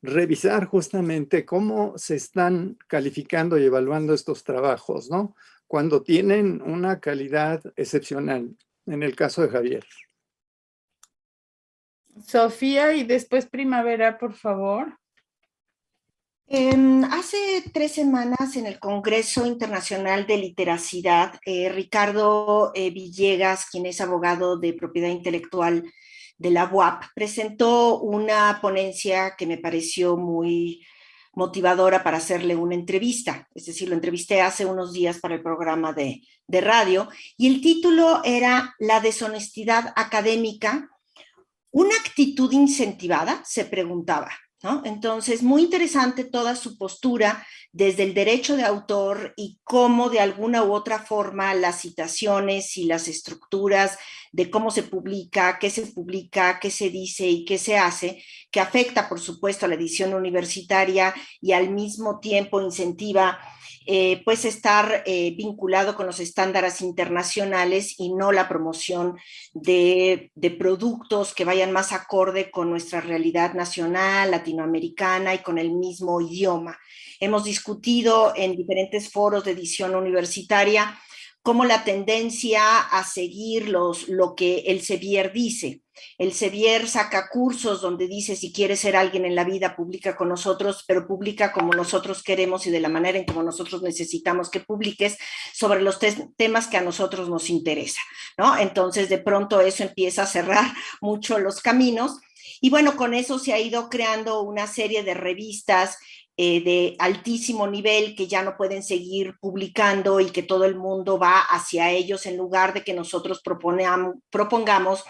revisar justamente cómo se están calificando y evaluando estos trabajos, ¿no? Cuando tienen una calidad excepcional, en el caso de Javier. Sofía, y después Primavera, por favor. Hace 3 semanas en el Congreso Internacional de Literacidad, Ricardo Villegas, quien es abogado de propiedad intelectual de la UAP, presentó una ponencia que me pareció muy motivadora para hacerle una entrevista. Es decir, lo entrevisté hace unos días para el programa de radio, y el título era La deshonestidad académica, una actitud incentivada, se preguntaba, ¿no? Entonces, muy interesante toda su postura desde el derecho de autor y cómo de alguna u otra forma las citaciones y las estructuras de cómo se publica, qué se dice y qué se hace, que afecta, por supuesto, a la edición universitaria y al mismo tiempo incentiva pues estar vinculado con los estándares internacionales y no la promoción de productos que vayan más acorde con nuestra realidad nacional, latinoamericana y con el mismo idioma. Hemos discutido en diferentes foros de edición universitaria cómo la tendencia a seguir lo que el Sevier dice. El Sevier saca cursos donde dice, si quieres ser alguien en la vida, publica con nosotros, pero publica como nosotros queremos y de la manera en como nosotros necesitamos que publiques sobre los temas que a nosotros nos interesa, ¿no? Entonces, de pronto eso empieza a cerrar mucho los caminos. Y bueno, con eso se ha ido creando una serie de revistas de altísimo nivel que ya no pueden seguir publicando y que todo el mundo va hacia ellos en lugar de que nosotros propongamos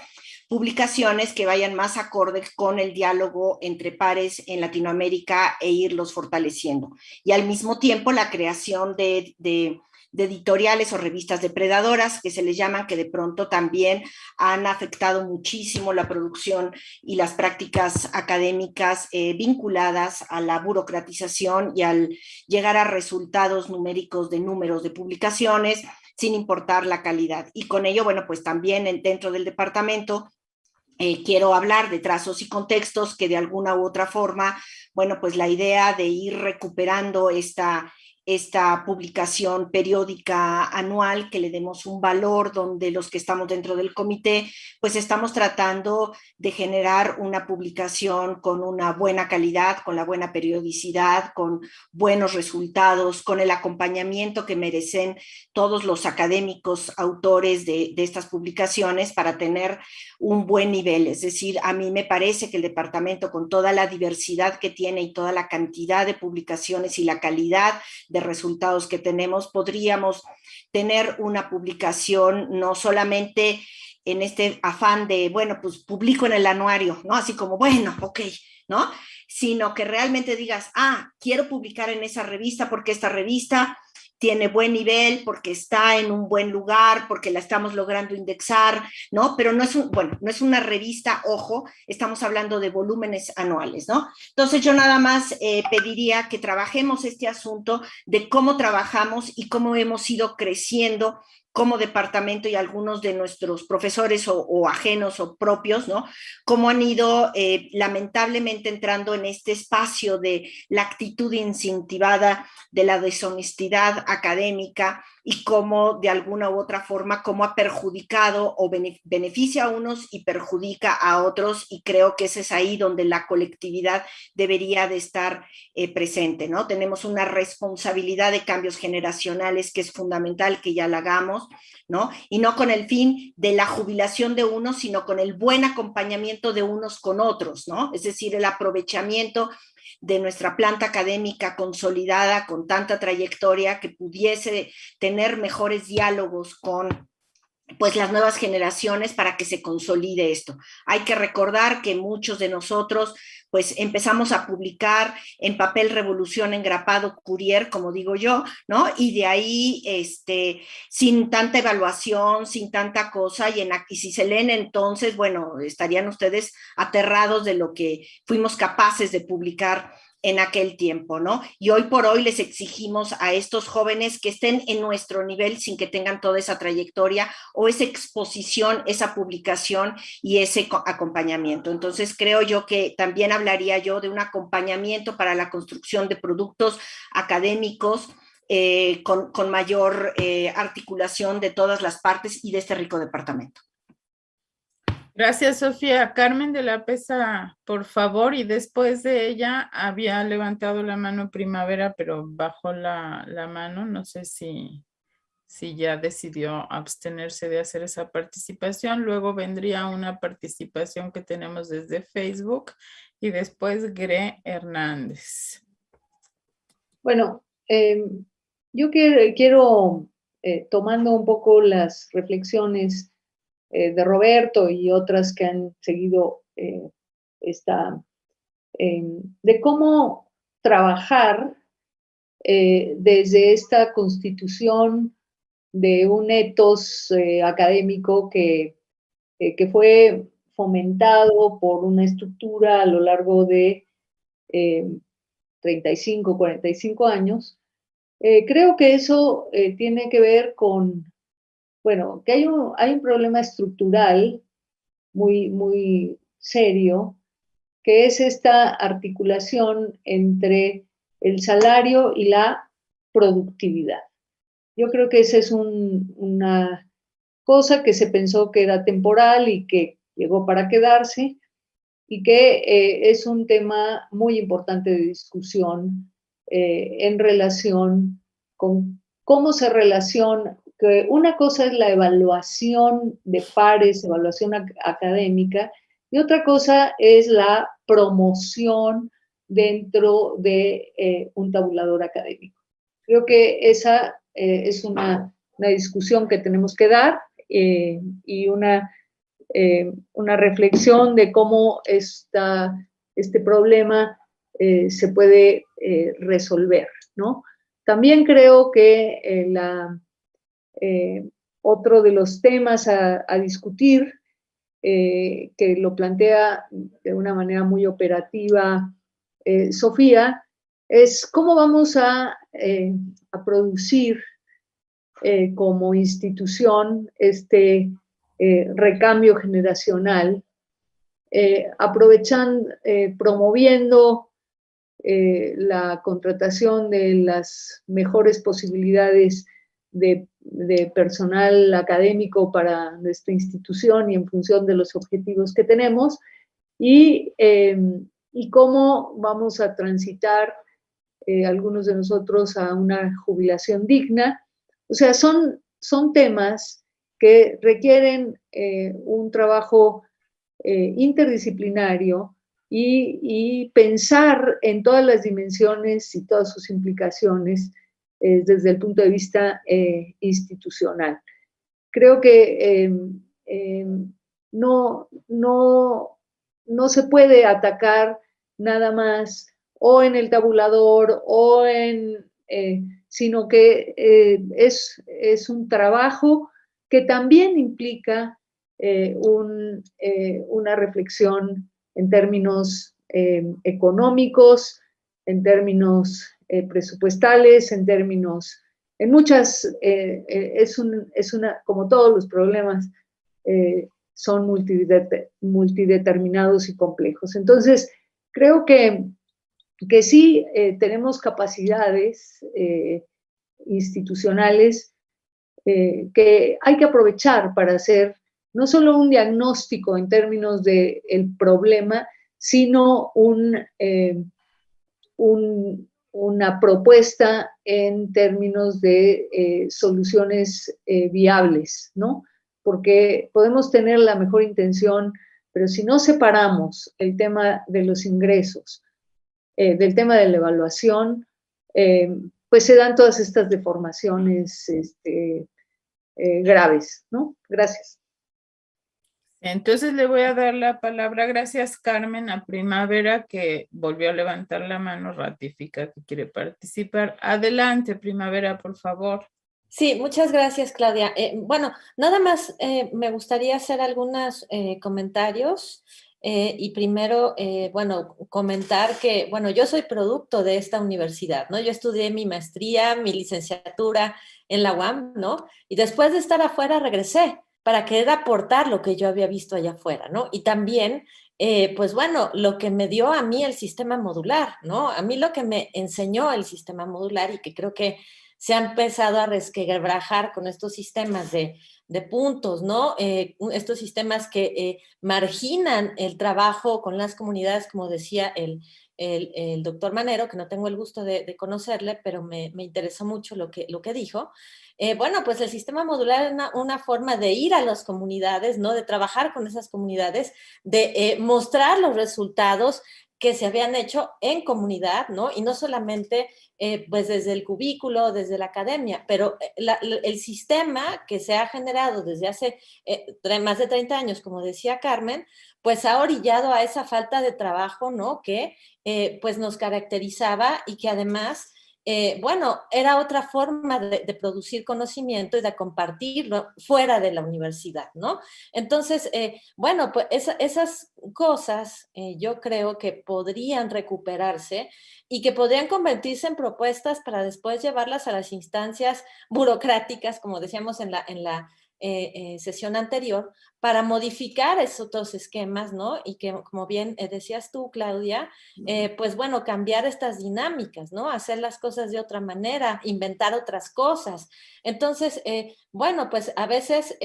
publicaciones que vayan más acordes con el diálogo entre pares en Latinoamérica e irlos fortaleciendo. Y al mismo tiempo la creación de editoriales o revistas depredadoras, que se les llaman, que de pronto también han afectado muchísimo la producción y las prácticas académicas vinculadas a la burocratización y al llegar a resultados numéricos de números de publicaciones, sin importar la calidad. Y con ello, bueno, pues también dentro del departamento quiero hablar de trazos y contextos que de alguna u otra forma, bueno, pues la idea de ir recuperando esta publicación periódica anual, que le demos un valor, donde los que estamos dentro del comité, pues estamos tratando de generar una publicación con una buena calidad, con la buena periodicidad, con buenos resultados, con el acompañamiento que merecen todos los académicos autores de estas publicaciones para tener un buen nivel. Es decir, a mí me parece que el departamento, con toda la diversidad que tiene y toda la cantidad de publicaciones y la calidad de resultados que tenemos, podríamos tener una publicación no solamente en este afán de, bueno, pues publico en el anuario, ¿no? Así como, bueno, ok, ¿no? Sino que realmente digas, quiero publicar en esa revista porque esta revista tiene buen nivel, porque está en un buen lugar, porque la estamos logrando indexar, ¿no? Pero no es una revista, ojo, estamos hablando de volúmenes anuales, ¿no? Entonces yo nada más pediría que trabajemos este asunto de cómo trabajamos y cómo hemos ido creciendo como departamento, y algunos de nuestros profesores o ajenos o propios, ¿no? Cómo han ido lamentablemente entrando en este espacio de la actitud incentivada de la deshonestidad académica, y cómo de alguna u otra forma cómo ha perjudicado o beneficia a unos y perjudica a otros, y creo que ese es ahí donde la colectividad debería de estar presente, ¿no? Tenemos una responsabilidad de cambios generacionales que es fundamental que ya la hagamos, ¿no? Y no con el fin de la jubilación de unos, sino con el buen acompañamiento de unos con otros, ¿no? Es decir, el aprovechamiento de nuestra planta académica consolidada con tanta trayectoria, que pudiese tener mejores diálogos con pues las nuevas generaciones para que se consolide esto. Hay que recordar que muchos de nosotros pues empezamos a publicar en papel revolución engrapado Courier, como digo yo, ¿no? Y de ahí, sin tanta evaluación, sin tanta cosa, y si se leen entonces, bueno, estarían ustedes aterrados de lo que fuimos capaces de publicar en aquel tiempo, ¿no? Y hoy por hoy les exigimos a estos jóvenes que estén en nuestro nivel sin que tengan toda esa trayectoria o esa exposición, esa publicación y ese acompañamiento. Entonces creo yo que también hablaría yo de un acompañamiento para la construcción de productos académicos con mayor articulación de todas las partes y de este rico departamento. Gracias, Sofía. Carmen de la Pesa, por favor, y después de ella había levantado la mano Primavera, pero bajó la mano. No sé si ya decidió abstenerse de hacer esa participación. Luego vendría una participación que tenemos desde Facebook y después Gre Hernández. Bueno, yo quiero tomando un poco las reflexiones de Roberto y otras que han seguido de cómo trabajar desde esta constitución de un ethos académico que fue fomentado por una estructura a lo largo de 35, 45 años. Creo que eso tiene que ver con, bueno, que hay un problema estructural muy, muy serio, que es esta articulación entre el salario y la productividad. Yo creo que esa es una cosa que se pensó que era temporal y que llegó para quedarse, y que es un tema muy importante de discusión en relación con cómo se relaciona, que una cosa es la evaluación de pares, evaluación académica, y otra cosa es la promoción dentro de un tabulador académico. Creo que esa es una discusión que tenemos que dar y una reflexión de cómo este problema se puede resolver, ¿no? También creo que otro de los temas a discutir, que lo plantea de una manera muy operativa Sofía, es cómo vamos a producir como institución recambio generacional, promoviendo la contratación de las mejores posibilidades de personal académico para nuestra institución y en función de los objetivos que tenemos, y cómo vamos a transitar algunos de nosotros a una jubilación digna. O sea, son temas que requieren un trabajo interdisciplinario y pensar en todas las dimensiones y todas sus implicaciones desde el punto de vista institucional. Creo que no se puede atacar nada más o en el tabulador o sino que es un trabajo que también implica una reflexión en términos económicos, en términos presupuestales, en muchas, como todos los problemas, son multideterminados y complejos. Entonces, creo que sí tenemos capacidades institucionales que hay que aprovechar para hacer no solo un diagnóstico en términos del problema, sino una propuesta en términos de soluciones viables, ¿no? Porque podemos tener la mejor intención, pero si no separamos el tema de los ingresos del tema de la evaluación, pues se dan todas estas deformaciones graves, ¿no? Gracias. Entonces le voy a dar la palabra, gracias Carmen, a Primavera, que volvió a levantar la mano, ratifica que quiere participar. Adelante, Primavera, por favor. Sí, muchas gracias, Claudia. Bueno, nada más me gustaría hacer algunos comentarios y primero, bueno, comentar que, bueno, yo soy producto de esta universidad, ¿no? Yo estudié mi maestría, mi licenciatura en la UAM, ¿no? Y después de estar afuera regresé para querer aportar lo que yo había visto allá afuera, ¿no? Y también, pues bueno, lo que me dio a mí el sistema modular, ¿no? A mí lo que me enseñó el sistema modular y que creo que se ha empezado a resquebrajar con estos sistemas de puntos, ¿no? Estos sistemas que marginan el trabajo con las comunidades, como decía el doctor Manero, que no tengo el gusto de conocerle, pero me interesó mucho lo que dijo. Bueno, pues el sistema modular es una forma de ir a las comunidades, ¿no? De trabajar con esas comunidades, de mostrar los resultados que se habían hecho en comunidad, ¿no? Y no solamente pues desde el cubículo, desde la academia, pero el sistema que se ha generado desde hace más de 30 años, como decía Carmen, pues ha orillado a esa falta de trabajo, ¿no? Que pues nos caracterizaba y que además bueno, era otra forma de producir conocimiento y de compartirlo fuera de la universidad, ¿no? Entonces, bueno, pues esas cosas yo creo que podrían recuperarse y que podrían convertirse en propuestas para después llevarlas a las instancias burocráticas, como decíamos en la sesión anterior, para modificar esos otros esquemas, ¿no? Y que, como bien decías tú, Claudia, pues bueno, cambiar estas dinámicas, ¿no? Hacer las cosas de otra manera, inventar otras cosas. Entonces, bueno, pues a veces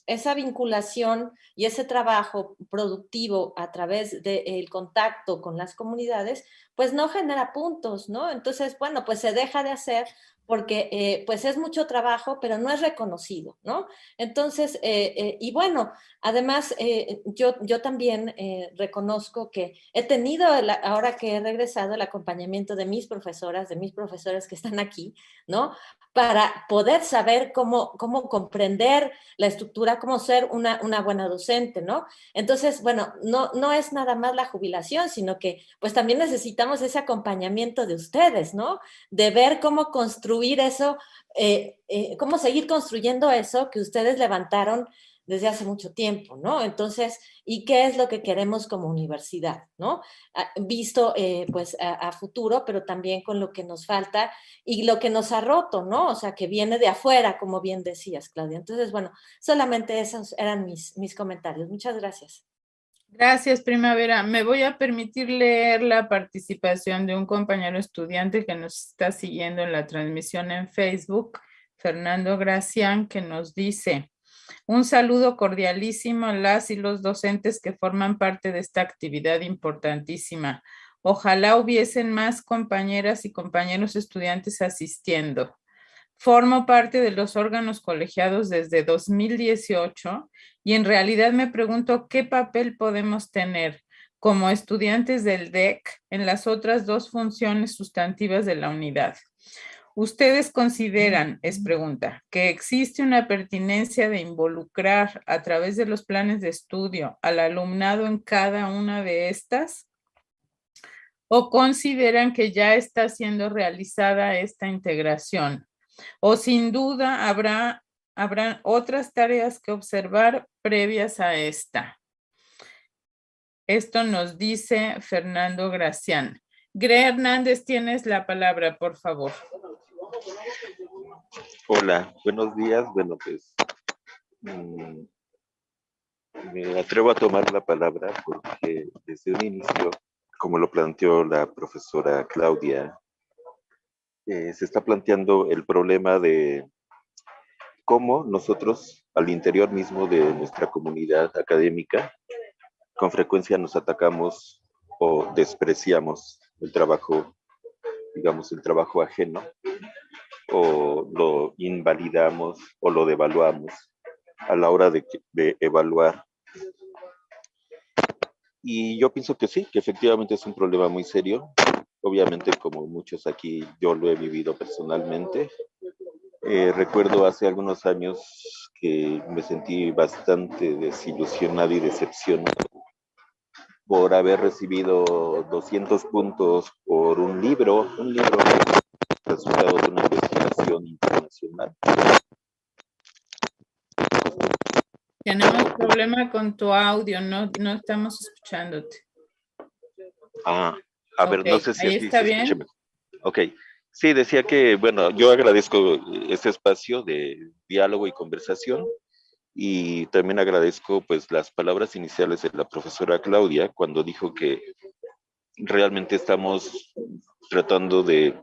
esa vinculación y ese trabajo productivo a través del contacto con las comunidades, pues no genera puntos, ¿no? Entonces, bueno, pues se deja de hacer porque pues es mucho trabajo, pero no es reconocido, ¿no? Entonces, y bueno, además yo también reconozco que he tenido, ahora que he regresado, el acompañamiento de mis profesoras, de mis profesores que están aquí, ¿no? Para poder saber cómo comprender la estructura, cómo ser una buena docente, ¿no? Entonces, bueno, no es nada más la jubilación, sino que pues también necesitamos ese acompañamiento de ustedes, ¿no? De ver cómo construir eso, cómo seguir construyendo eso que ustedes levantaron desde hace mucho tiempo, ¿no? Entonces, ¿y qué es lo que queremos como universidad, ¿no? Visto pues a futuro, pero también con lo que nos falta y lo que nos ha roto, ¿no? O sea, que viene de afuera, como bien decías, Claudia. Entonces, bueno, solamente esos eran mis comentarios. Muchas gracias. Gracias, Primavera. Me voy a permitir leer la participación de un compañero estudiante que nos está siguiendo en la transmisión en Facebook, Fernando Gracián, que nos dice: un saludo cordialísimo a las y los docentes que forman parte de esta actividad importantísima. Ojalá hubiesen más compañeras y compañeros estudiantes asistiendo. Formo parte de los órganos colegiados desde 2018 y en realidad me pregunto qué papel podemos tener como estudiantes del DEC en las otras dos funciones sustantivas de la unidad. ¿Ustedes consideran, es pregunta, que existe una pertinencia de involucrar a través de los planes de estudio al alumnado en cada una de estas? ¿O consideran que ya está siendo realizada esta integración? ¿O sin duda habrán otras tareas que observar previas a esta? Esto nos dice Fernando Gracián. Gre Hernández, tienes la palabra, por favor. Hola, buenos días. Bueno, pues me atrevo a tomar la palabra porque desde un inicio, como lo planteó la profesora Claudia, se está planteando el problema de cómo nosotros, al interior mismo de nuestra comunidad académica, con frecuencia nos atacamos o despreciamos el trabajo, digamos, el trabajo ajeno, o lo invalidamos o lo devaluamos a la hora de evaluar. Y yo pienso que sí, que efectivamente es un problema muy serio. Obviamente, como muchos aquí, yo lo he vivido personalmente. Recuerdo hace algunos años que me sentí bastante desilusionado y decepcionado por haber recibido 200 puntos por un libro resultado de una investigación internacional. Tenemos problema con tu audio, no estamos escuchándote. A ver, no sé si ahí aquí está se bien. escucha mejor. Ok, sí, decía que, bueno, yo agradezco este espacio de diálogo y conversación y también agradezco pues las palabras iniciales de la profesora Claudia cuando dijo que realmente estamos tratando de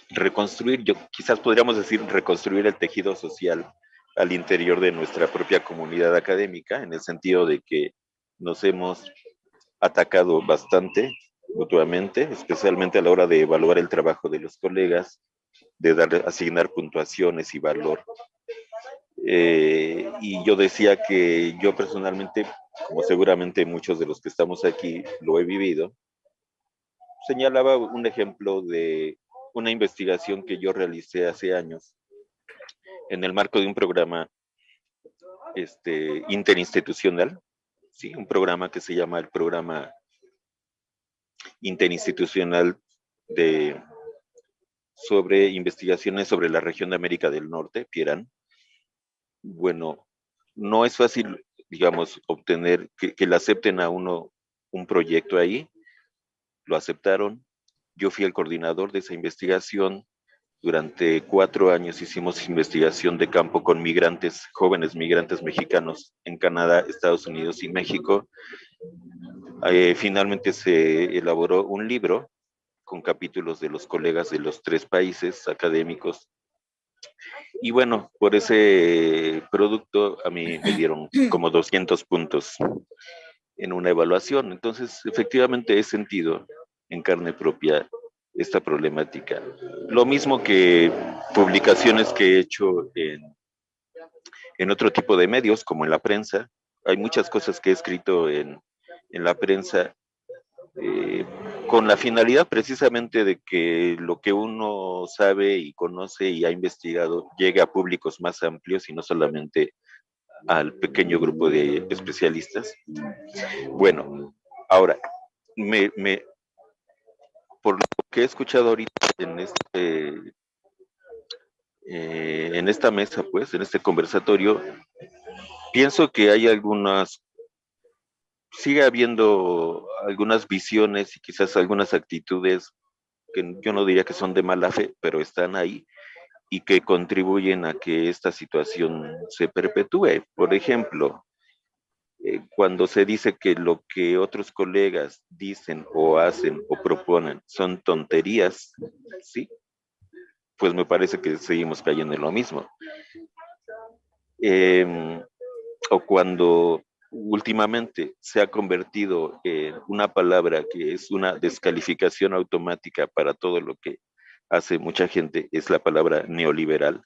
reconstruir, quizás podríamos decir reconstruir el tejido social al interior de nuestra propia comunidad académica, en el sentido de que nos hemos atacado bastante mutuamente, especialmente a la hora de evaluar el trabajo de los colegas, de asignar puntuaciones y valor. Y yo decía que yo personalmente, como seguramente muchos de los que estamos aquí lo he vivido, señalaba un ejemplo de una investigación que yo realicé hace años en el marco de un programa interinstitucional, ¿sí? Un programa que se llama el Programa Interinstitucional sobre investigaciones sobre la región de América del Norte, PIERAN. Bueno, no es fácil, digamos, obtener que le acepten a uno un proyecto ahí. Lo aceptaron. Yo fui el coordinador de esa investigación. Durante 4 años hicimos investigación de campo con migrantes, jóvenes migrantes mexicanos en Canadá, Estados Unidos y México. Finalmente se elaboró un libro con capítulos de los colegas de los 3 países académicos. Y bueno, por ese producto a mí me dieron como 200 puntos en una evaluación. Entonces, efectivamente he sentido en carne propia esta problemática. Lo mismo que publicaciones que he hecho en otro tipo de medios, como en la prensa. Hay muchas cosas que he escrito en la prensa con la finalidad precisamente de que lo que uno sabe y conoce y ha investigado llegue a públicos más amplios y no solamente al pequeño grupo de especialistas. Bueno, ahora, por lo que he escuchado ahorita en esta mesa, pues, en este conversatorio, pienso que hay sigue habiendo algunas visiones y quizás algunas actitudes que yo no diría que son de mala fe, pero están ahí y que contribuyen a que esta situación se perpetúe. Por ejemplo, cuando se dice que lo que otros colegas dicen o hacen o proponen son tonterías, ¿sí? Pues me parece que seguimos cayendo en lo mismo. O cuando últimamente se ha convertido en una palabra que es una descalificación automática para todo lo que hace mucha gente, es la palabra neoliberal,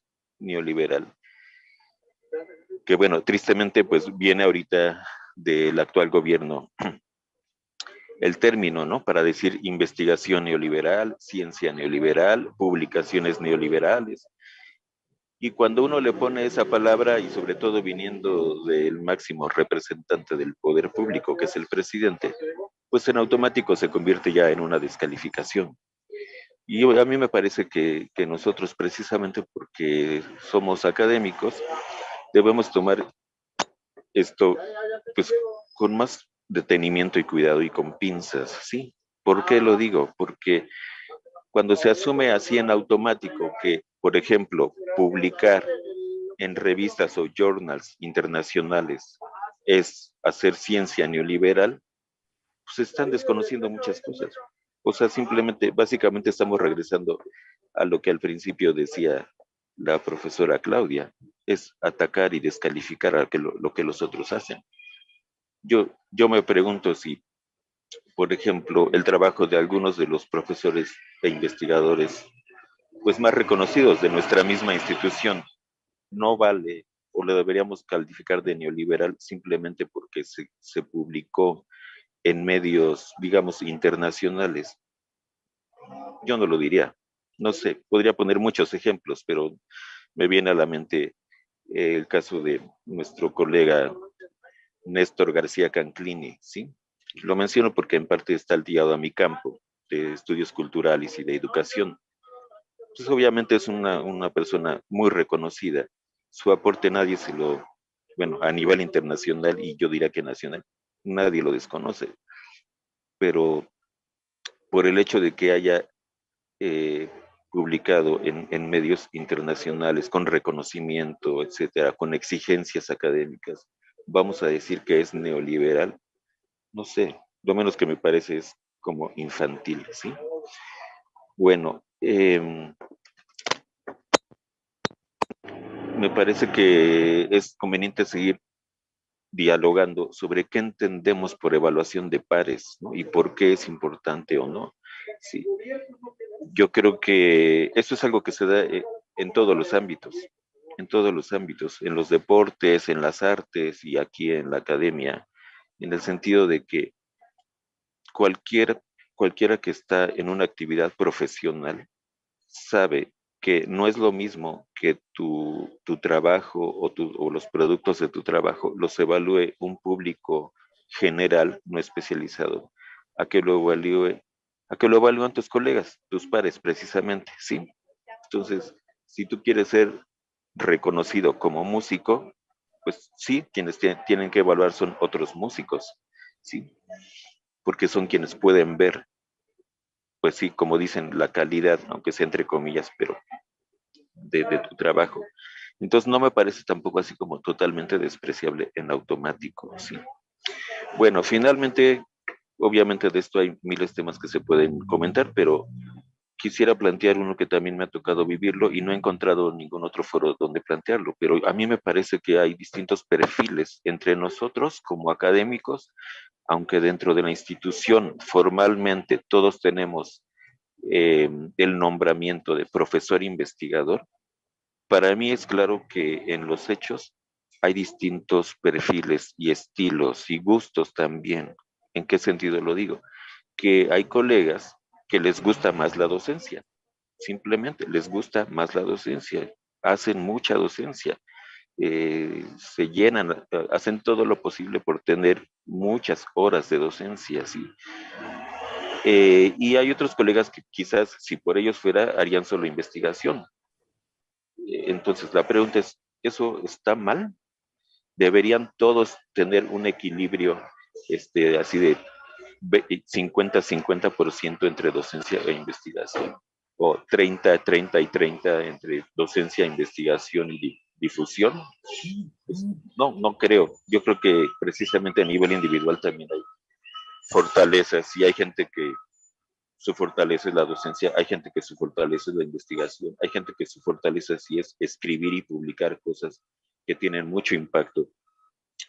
que bueno, tristemente pues viene ahorita del actual gobierno el término, ¿no? Para decir investigación neoliberal, ciencia neoliberal, publicaciones neoliberales. Y cuando uno le pone esa palabra, y sobre todo viniendo del máximo representante del poder público, que es el presidente, pues en automático se convierte ya en una descalificación. Y a mí me parece que nosotros, precisamente porque somos académicos, debemos tomar esto pues con más detenimiento y cuidado y con pinzas, ¿sí? ¿Por qué lo digo? Porque cuando se asume así en automático que, por ejemplo, publicar en revistas o journals internacionales es hacer ciencia neoliberal, pues están desconociendo muchas cosas. O sea, simplemente, básicamente estamos regresando a lo que al principio decía la profesora Claudia, es atacar y descalificar a lo que los otros hacen. Yo me pregunto si, por ejemplo, el trabajo de algunos de los profesores e investigadores pues más reconocidos de nuestra misma institución no vale o lo deberíamos calificar de neoliberal simplemente porque se publicó en medios, digamos, internacionales. Yo no lo diría. No sé, podría poner muchos ejemplos, pero Me viene a la mente el caso de nuestro colega Néstor García Canclini, ¿sí? Lo menciono porque en parte está ligado a mi campo de estudios culturales y de educación. Pues obviamente es una persona muy reconocida. Su aporte nadie se lo, bueno, a nivel internacional y yo diría que nacional, nadie lo desconoce. Pero por el hecho de que haya publicado en medios internacionales con reconocimiento, etcétera, con exigencias académicas, vamos a decir que es neoliberal, no sé, lo menos que me parece es como infantil, ¿sí? Bueno, me parece que es conveniente seguir dialogando sobre qué entendemos por evaluación de pares, ¿no? Y por qué es importante o no. Sí. Yo creo que eso es algo que se da en todos los ámbitos, en los deportes, en las artes y aquí en la academia, en el sentido de que cualquiera que está en una actividad profesional sabe que no es lo mismo que tu trabajo o los productos de tu trabajo los evalúe un público general, no especializado, a que lo evalúen tus colegas, tus pares precisamente, ¿sí? Entonces, si tú quieres ser reconocido como músico, pues sí, quienes tienen que evaluar son otros músicos, ¿sí? Porque son quienes pueden ver, pues sí, como dicen, la calidad, aunque sea entre comillas, pero de tu trabajo. Entonces no me parece tampoco así como totalmente despreciable en automático, ¿sí? Bueno, finalmente, obviamente de esto hay miles de temas que se pueden comentar, pero quisiera plantear uno que también me ha tocado vivirlo y no he encontrado ningún otro foro donde plantearlo, pero a mí me parece que hay distintos perfiles entre nosotros como académicos, aunque dentro de la institución formalmente todos tenemos el nombramiento de profesor investigador. Para mí es claro que en los hechos hay distintos perfiles y estilos y gustos también. ¿En qué sentido lo digo? Que hay colegas que les gusta más la docencia, simplemente les gusta más la docencia, hacen mucha docencia, se llenan, hacen todo lo posible por tener muchas horas de docencia, ¿sí? Y hay otros colegas que quizás, si por ellos fuera, harían solo investigación. Entonces, la pregunta es, ¿eso está mal? ¿Deberían todos tener un equilibrio así de 50-50% entre docencia e investigación? ¿O 30-30 y 30 entre docencia, investigación y difusión? Pues, no creo. Yo creo que precisamente a nivel individual también hay fortalezas y hay gente que su fortaleza es la docencia, hay gente que su fortaleza es la investigación, hay gente que su fortaleza sí es escribir y publicar cosas que tienen mucho impacto,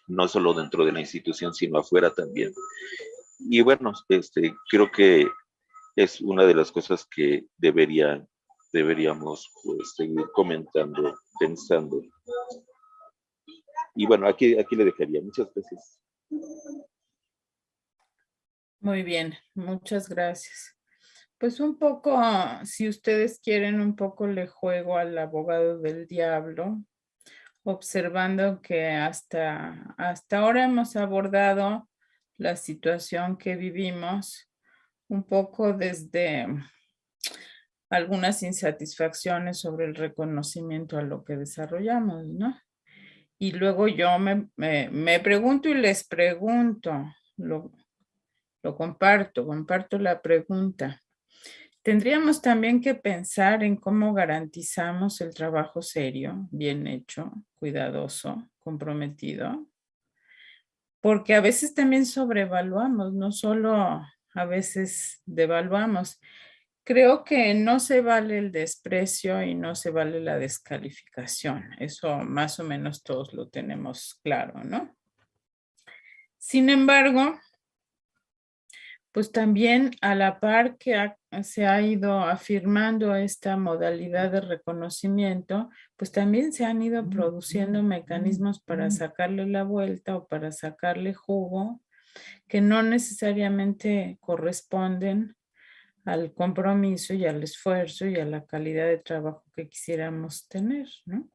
no solo dentro de la institución, sino afuera también. Y bueno, creo que es una de las cosas que deberíamos pues, seguir comentando, pensando. Y bueno, aquí le dejaría. Muchas gracias. Muy bien, muchas gracias. Pues un poco, si ustedes quieren, un poco le juego al abogado del diablo, observando que hasta ahora hemos abordado la situación que vivimos un poco desde algunas insatisfacciones sobre el reconocimiento a lo que desarrollamos, ¿no? Y luego yo me pregunto y les pregunto, lo comparto la pregunta. Tendríamos también que pensar en cómo garantizamos el trabajo serio, bien hecho, cuidadoso, comprometido, porque a veces también sobrevaluamos, no solo a veces devaluamos. Creo que no se vale el desprecio y no se vale la descalificación. Eso más o menos todos lo tenemos claro, ¿no? Sin embargo, pues también a la par que se ha ido afirmando esta modalidad de reconocimiento, pues también se han ido produciendo mecanismos para sacarle la vuelta o para sacarle jugo que no necesariamente corresponden al compromiso y al esfuerzo y a la calidad de trabajo que quisiéramos tener, ¿no?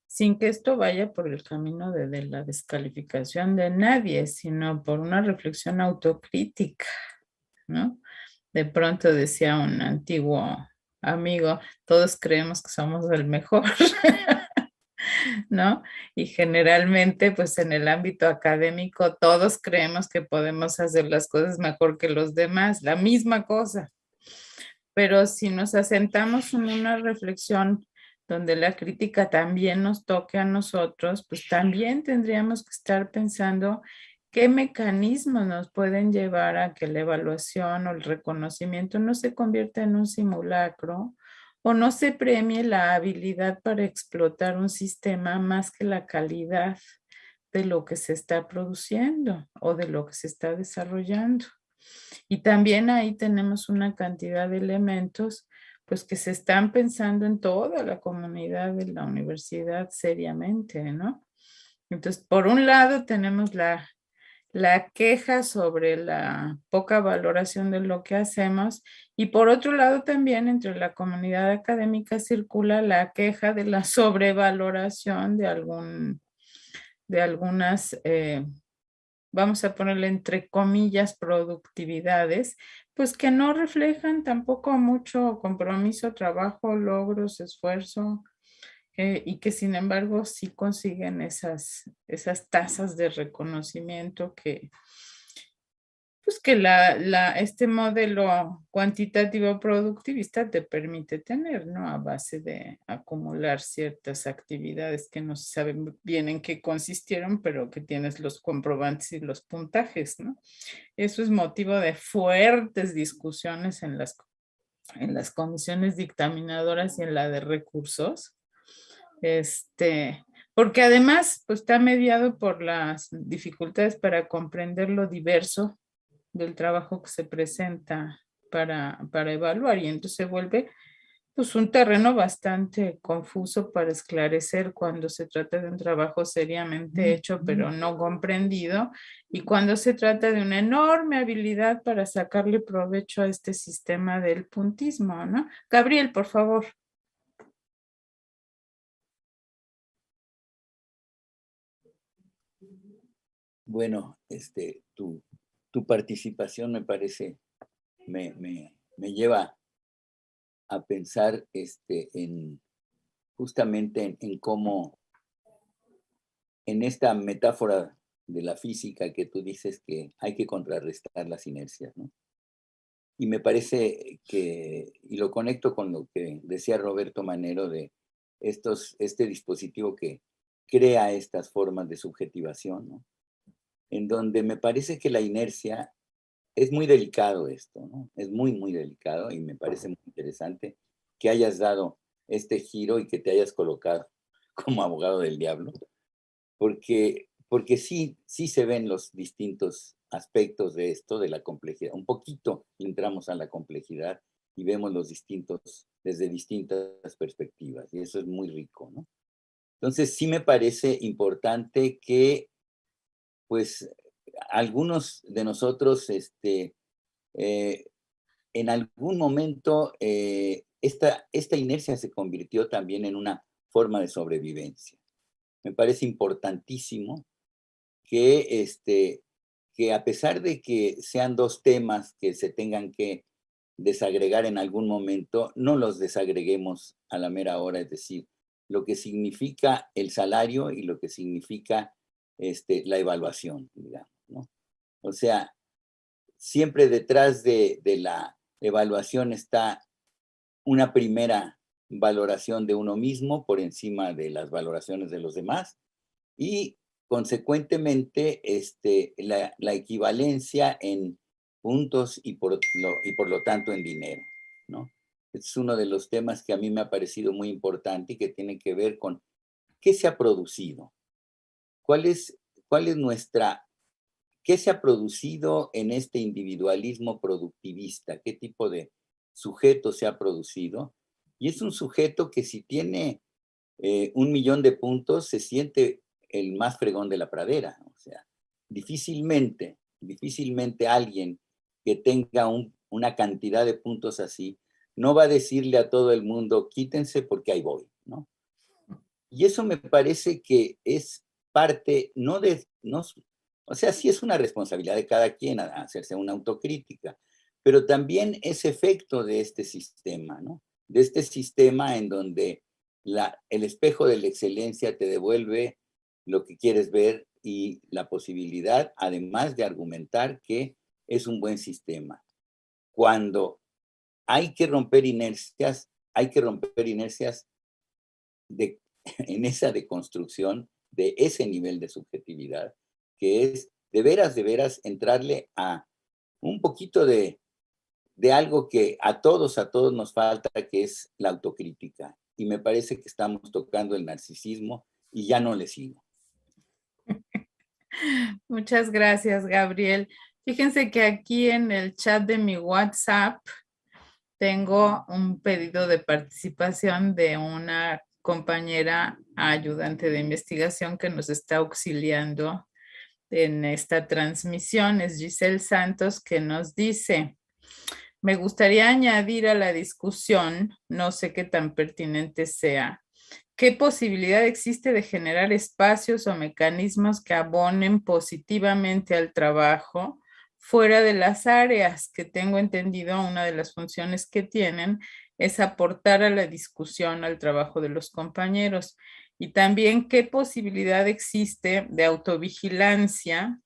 Sin que esto vaya por el camino de la descalificación de nadie, sino por una reflexión autocrítica, ¿no? De pronto decía un antiguo amigo, todos creemos que somos el mejor, ¿no? Y generalmente, pues en el ámbito académico, todos creemos que podemos hacer las cosas mejor que los demás, la misma cosa. Pero si nos asentamos en una reflexión donde la crítica también nos toque a nosotros, pues también tendríamos que estar pensando qué mecanismos nos pueden llevar a que la evaluación o el reconocimiento no se convierta en un simulacro o no se premie la habilidad para explotar un sistema más que la calidad de lo que se está produciendo o de lo que se está desarrollando. Y también ahí tenemos una cantidad de elementos pues que se están pensando en toda la comunidad de la universidad seriamente, ¿no? Entonces, por un lado tenemos la queja sobre la poca valoración de lo que hacemos y por otro lado también entre la comunidad académica circula la queja de la sobrevaloración de algunas vamos a ponerle entre comillas, productividades, pues que no reflejan tampoco mucho compromiso, trabajo, logros, esfuerzo, y que sin embargo sí consiguen esas tasas de reconocimiento que, pues que este modelo cuantitativo productivista te permite tener, ¿no? A base de acumular ciertas actividades que no se saben bien en qué consistieron, pero que tienes los comprobantes y los puntajes, ¿no? Eso es motivo de fuertes discusiones en las comisiones dictaminadoras y en la de recursos. Porque además, pues está mediado por las dificultades para comprender lo diverso del trabajo que se presenta para evaluar y entonces se vuelve pues un terreno bastante confuso para esclarecer cuando se trata de un trabajo seriamente hecho pero no comprendido y cuando se trata de una enorme habilidad para sacarle provecho a este sistema del puntismo, ¿no? Gabriel, por favor. Bueno, tu participación me parece, me lleva a pensar justamente en cómo en esta metáfora de la física que tú dices que hay que contrarrestar las inercias, ¿no? Y me parece que, y lo conecto con lo que decía Roberto Manero de este dispositivo que crea estas formas de subjetivación, ¿no? En donde me parece que la inercia es muy delicado esto, ¿no? Es muy, muy delicado y me parece muy interesante que hayas dado este giro y que te hayas colocado como abogado del diablo, porque sí se ven los distintos aspectos de esto, de la complejidad. Un poquito entramos a la complejidad y vemos los distintos desde distintas perspectivas y eso es muy rico, ¿no? Entonces sí me parece importante que pues algunos de nosotros en algún momento esta inercia se convirtió también en una forma de sobrevivencia. Me parece importantísimo que a pesar de que sean dos temas que se tengan que desagregar en algún momento, no los desagreguemos a la mera hora, es decir, lo que significa el salario y lo que significa la evaluación, digamos, ¿no? O sea, siempre detrás de la evaluación está una primera valoración de uno mismo por encima de las valoraciones de los demás y consecuentemente la equivalencia en puntos y por lo tanto en dinero, ¿no? Es uno de los temas que a mí me ha parecido muy importante y que tiene que ver con qué se ha producido, qué se ha producido en este individualismo productivista, qué tipo de sujeto se ha producido. Y es un sujeto que si tiene 1.000.000 de puntos, se siente el más fregón de la pradera. O sea, difícilmente alguien que tenga un una cantidad de puntos así, no va a decirle a todo el mundo, quítense porque ahí voy, ¿no? Y eso me parece que es parte, o sea, sí es una responsabilidad de cada quien hacerse una autocrítica, pero también es efecto de este sistema, ¿no? De este sistema en donde el espejo de la excelencia te devuelve lo que quieres ver y la posibilidad, además de argumentar que es un buen sistema. Cuando hay que romper inercias, en esa deconstrucción de ese nivel de subjetividad, que es de veras entrarle a un poquito de algo que a todos nos falta, que es la autocrítica. Y me parece que estamos tocando el narcisismo y ya no le sigo. Muchas gracias, Gabriel. Fíjense que aquí en el chat de mi WhatsApp tengo un pedido de participación de una compañera ayudante de investigación que nos está auxiliando en esta transmisión. Es Giselle Santos, que nos dice: me gustaría añadir a la discusión, no sé qué tan pertinente sea, ¿qué posibilidad existe de generar espacios o mecanismos que abonen positivamente al trabajo fuera de las áreas? Que tengo entendido, una de las funciones que tienen es aportar a la discusión, al trabajo de los compañeros. Y también, ¿qué posibilidad existe de autovigilancia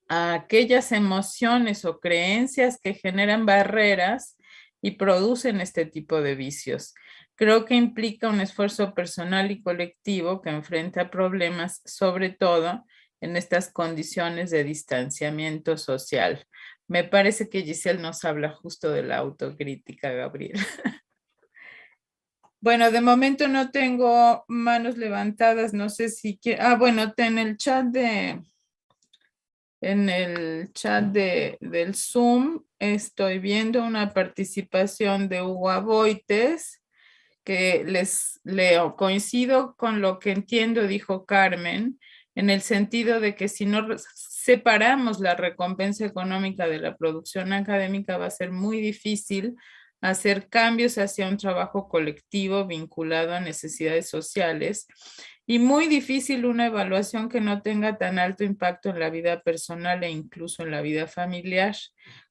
a aquellas emociones o creencias que generan barreras y producen este tipo de vicios? Creo que implica un esfuerzo personal y colectivo que enfrenta problemas, sobre todo en estas condiciones de distanciamiento social. Me parece que Giselle nos habla justo de la autocrítica, Gabriel. Bueno, de momento no tengo manos levantadas, no sé si quiere. Bueno, en el chat del Zoom estoy viendo una participación de Hugo Aboites, que les leo. Coincido con lo que entiendo, dijo Carmen, en el sentido de que si no separamos la recompensa económica de la producción académica, va a ser muy difícil hacer cambios hacia un trabajo colectivo vinculado a necesidades sociales, y muy difícil una evaluación que no tenga tan alto impacto en la vida personal e incluso en la vida familiar,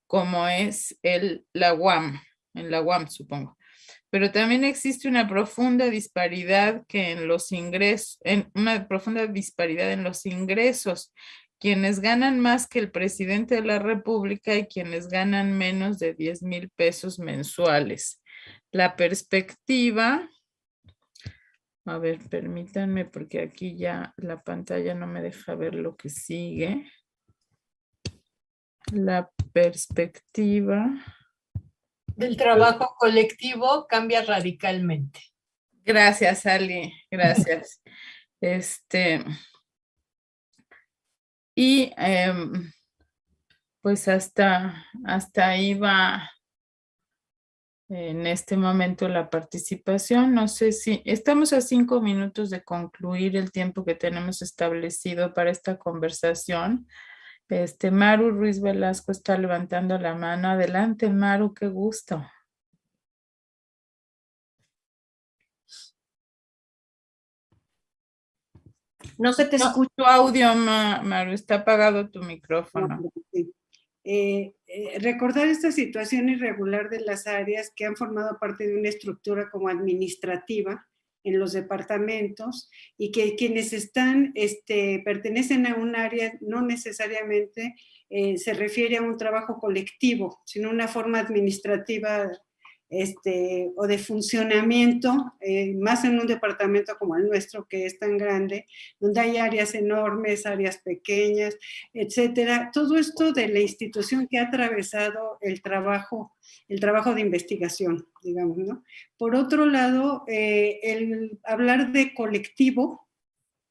como es la UAM, en la UAM supongo. Pero también existe una profunda disparidad en los ingresos, quienes ganan más que el presidente de la República y quienes ganan menos de 10,000 pesos mensuales. La perspectiva, a ver, permítanme porque aquí ya la pantalla no me deja ver lo que sigue. La perspectiva del trabajo colectivo cambia radicalmente. Gracias, Ali, gracias. Y pues hasta ahí va en este momento la participación. No sé si estamos a 5 minutos de concluir el tiempo que tenemos establecido para esta conversación. Maru Ruiz Velasco está levantando la mano. Adelante, Maru, qué gusto. No se te escucha. Tu audio, Maru, está apagado tu micrófono. Sí. Recordar esta situación irregular de las áreas que han formado parte de una estructura como administrativa en los departamentos, y que quienes pertenecen a un área no necesariamente se refiere a un trabajo colectivo, sino una forma administrativa o de funcionamiento, más en un departamento como el nuestro, que es tan grande, donde hay áreas enormes, áreas pequeñas, etcétera. Todo esto de la institución que ha atravesado el trabajo de investigación, digamos, ¿no? Por otro lado, el hablar de colectivo,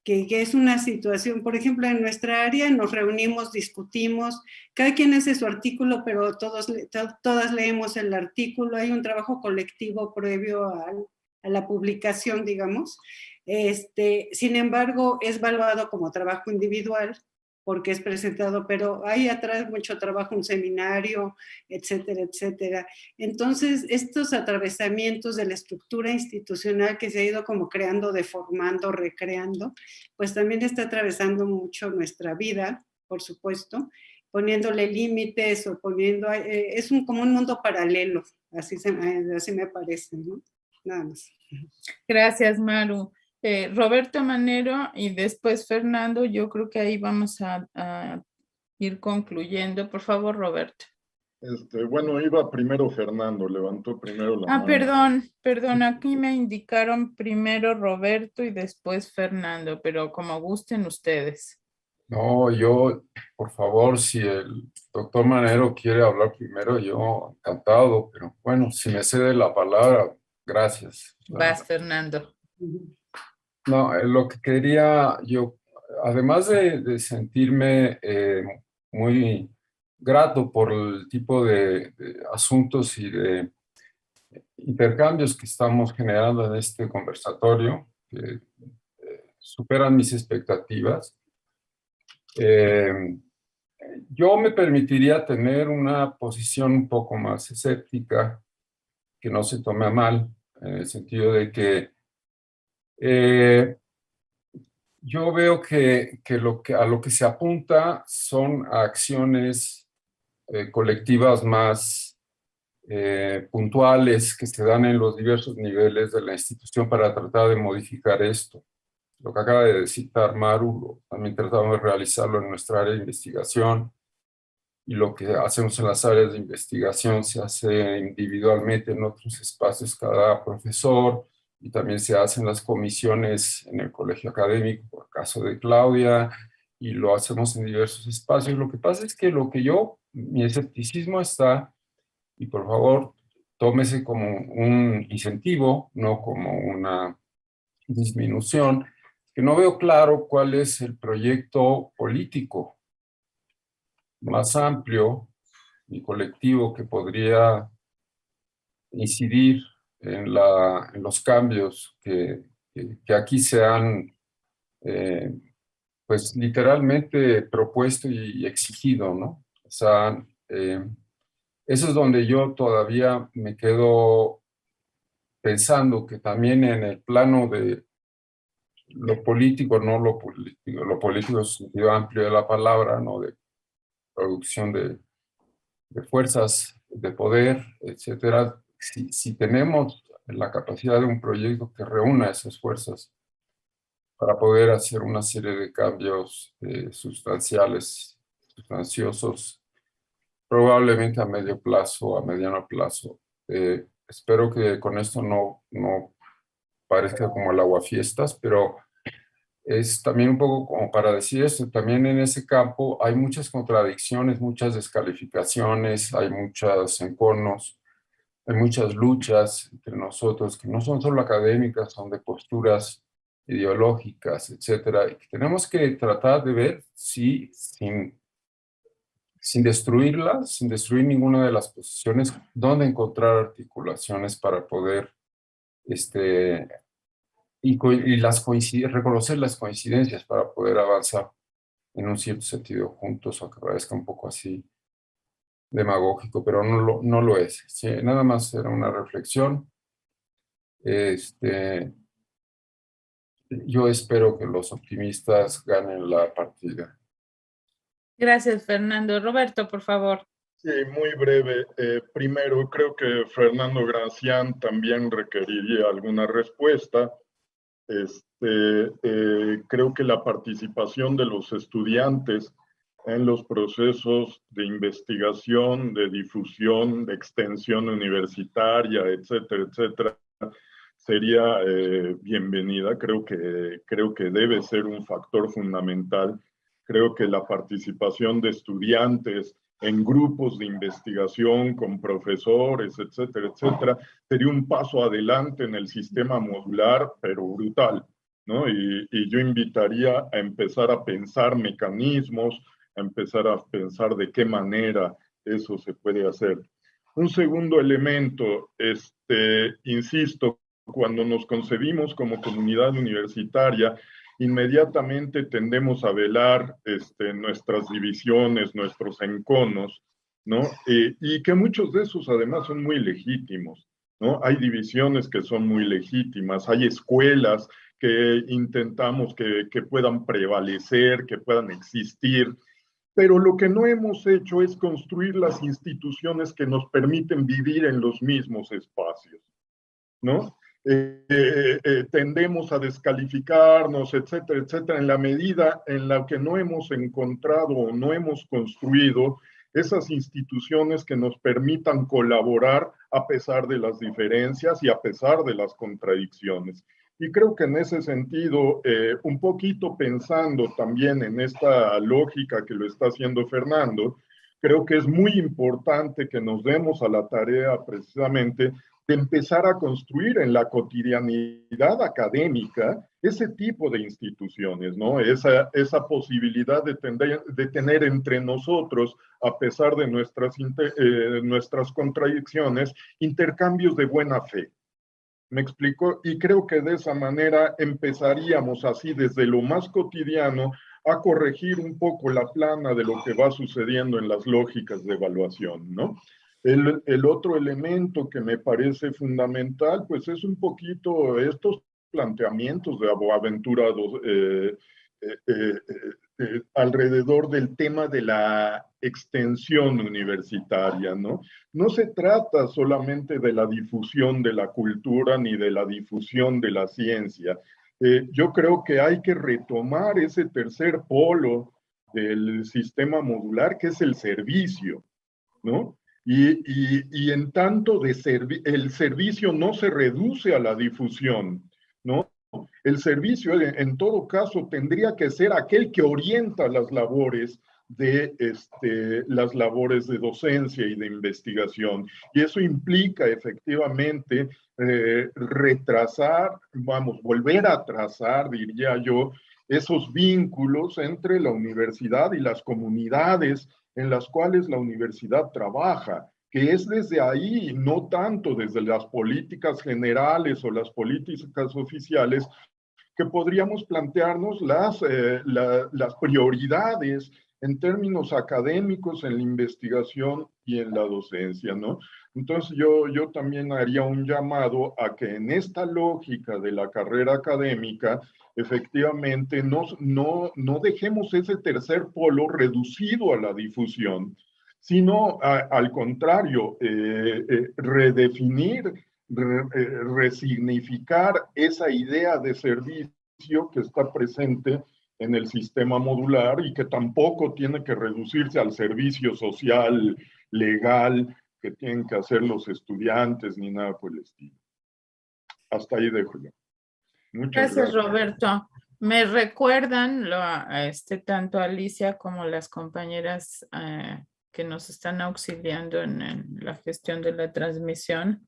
que es una situación, por ejemplo, en nuestra área nos reunimos, discutimos, cada quien hace su artículo, pero todas leemos el artículo, hay un trabajo colectivo previo a la publicación, digamos. Sin embargo, es valuado como trabajo individual porque es presentado, pero hay atrás mucho trabajo, un seminario, etcétera, etcétera. Entonces, estos atravesamientos de la estructura institucional que se ha ido como creando, deformando, recreando, pues también está atravesando mucho nuestra vida, por supuesto, poniéndole límites o poniendo, es como un mundo paralelo, así me parece, ¿no? Nada más. Gracias, Maru. Roberto Manero y después Fernando, yo creo que ahí vamos a ir concluyendo. Por favor, Roberto. Bueno, iba primero Fernando, levantó primero la mano. Perdón, aquí me indicaron primero Roberto y después Fernando, pero como gusten ustedes. No, yo, por favor, si el doctor Manero quiere hablar primero, yo encantado, pero bueno, si me cede la palabra, gracias. Vas, Fernando. No, lo que quería yo, además de sentirme muy grato por el tipo de asuntos y de intercambios que estamos generando en este conversatorio, que superan mis expectativas, yo me permitiría tener una posición un poco más escéptica, que no se tome a mal, en el sentido de que yo veo que a lo que se apunta son a acciones colectivas más puntuales que se dan en los diversos niveles de la institución para tratar de modificar esto. Lo que acaba de citar Maru, también tratamos de realizarlo en nuestra área de investigación, y lo que hacemos en las áreas de investigación se hace individualmente en otros espacios cada profesor, y también se hacen las comisiones en el colegio académico, por el caso de Claudia, y lo hacemos en diversos espacios. Lo que pasa es que mi escepticismo está, y por favor, tómese como un incentivo, no como una disminución, que no veo claro cuál es el proyecto político más amplio y colectivo que podría incidir en los cambios que aquí se han pues literalmente propuesto y exigido, ¿no? O sea, eso es donde yo todavía me quedo pensando que también en el plano de lo político, no lo político en sentido amplio de la palabra, ¿no? De producción de fuerzas de poder, etcétera. Si tenemos la capacidad de un proyecto que reúna esas fuerzas para poder hacer una serie de cambios sustanciales, sustanciosos, probablemente a medio plazo, a mediano plazo. Espero que con esto no parezca como el aguafiestas, pero es también un poco como para decir esto. También en ese campo hay muchas contradicciones, muchas descalificaciones, hay muchos enconos, hay muchas luchas entre nosotros que no son solo académicas, son de posturas ideológicas, etcétera, y que tenemos que tratar de ver si sin destruirlas, sin destruir ninguna de las posiciones, dónde encontrar articulaciones para poder reconocer las coincidencias para poder avanzar en un cierto sentido juntos, aunque parezca un poco así demagógico, pero no lo es. Sí, nada más era una reflexión. Yo espero que los optimistas ganen la partida. Gracias, Fernando. Roberto, por favor. Sí, muy breve. Primero, creo que Fernando Gracián también requeriría alguna respuesta. Creo que la participación de los estudiantes en los procesos de investigación, de difusión, de extensión universitaria, etcétera, etcétera, sería bienvenida. Creo que debe ser un factor fundamental. Creo que la participación de estudiantes en grupos de investigación con profesores, etcétera, etcétera, sería un paso adelante en el sistema modular, pero brutal, ¿no? Y yo invitaría a empezar a pensar mecanismos, a empezar a pensar de qué manera eso se puede hacer. Un segundo elemento, insisto, cuando nos concebimos como comunidad universitaria, inmediatamente tendemos a velar nuestras divisiones, nuestros enconos, ¿no? Y que muchos de esos además son muy legítimos, ¿no? Hay divisiones que son muy legítimas, hay escuelas que intentamos que puedan prevalecer, que puedan existir, pero lo que no hemos hecho es construir las instituciones que nos permiten vivir en los mismos espacios, ¿no? Tendemos a descalificarnos, etcétera, etcétera, en la medida en la que no hemos encontrado o no hemos construido esas instituciones que nos permitan colaborar a pesar de las diferencias y a pesar de las contradicciones. Y creo que en ese sentido, un poquito pensando también en esta lógica que lo está haciendo Fernando, creo que es muy importante que nos demos a la tarea precisamente de empezar a construir en la cotidianidad académica ese tipo de instituciones, ¿no? Esa posibilidad de tener entre nosotros, a pesar de nuestras contradicciones, intercambios de buena fe. ¿Me explico? Y creo que de esa manera empezaríamos así desde lo más cotidiano a corregir un poco la plana de lo que va sucediendo en las lógicas de evaluación, ¿no? El otro elemento que me parece fundamental, pues es un poquito estos planteamientos de aventurados alrededor del tema de la extensión universitaria, ¿no? No se trata solamente de la difusión de la cultura ni de la difusión de la ciencia. Yo creo que hay que retomar ese tercer polo del sistema modular, que es el servicio, ¿no? Y en tanto el servicio no se reduce a la difusión, ¿no? El servicio, en todo caso, tendría que ser aquel que orienta las labores de docencia y de investigación. Y eso implica efectivamente volver a trazar, diría yo, esos vínculos entre la universidad y las comunidades en las cuales la universidad trabaja, que es desde ahí, no tanto desde las políticas generales o las políticas oficiales, que podríamos plantearnos las prioridades en términos académicos en la investigación y en la docencia, ¿no? Entonces yo también haría un llamado a que en esta lógica de la carrera académica, efectivamente, no dejemos ese tercer polo reducido a la difusión, sino al contrario, redefinir, resignificar esa idea de servicio que está presente en el sistema modular y que tampoco tiene que reducirse al servicio social, legal, que tienen que hacer los estudiantes, ni nada por el estilo. Hasta ahí dejo yo. Muchas gracias. Roberto. Me recuerdan tanto Alicia como las compañeras que nos están auxiliando en la gestión de la transmisión,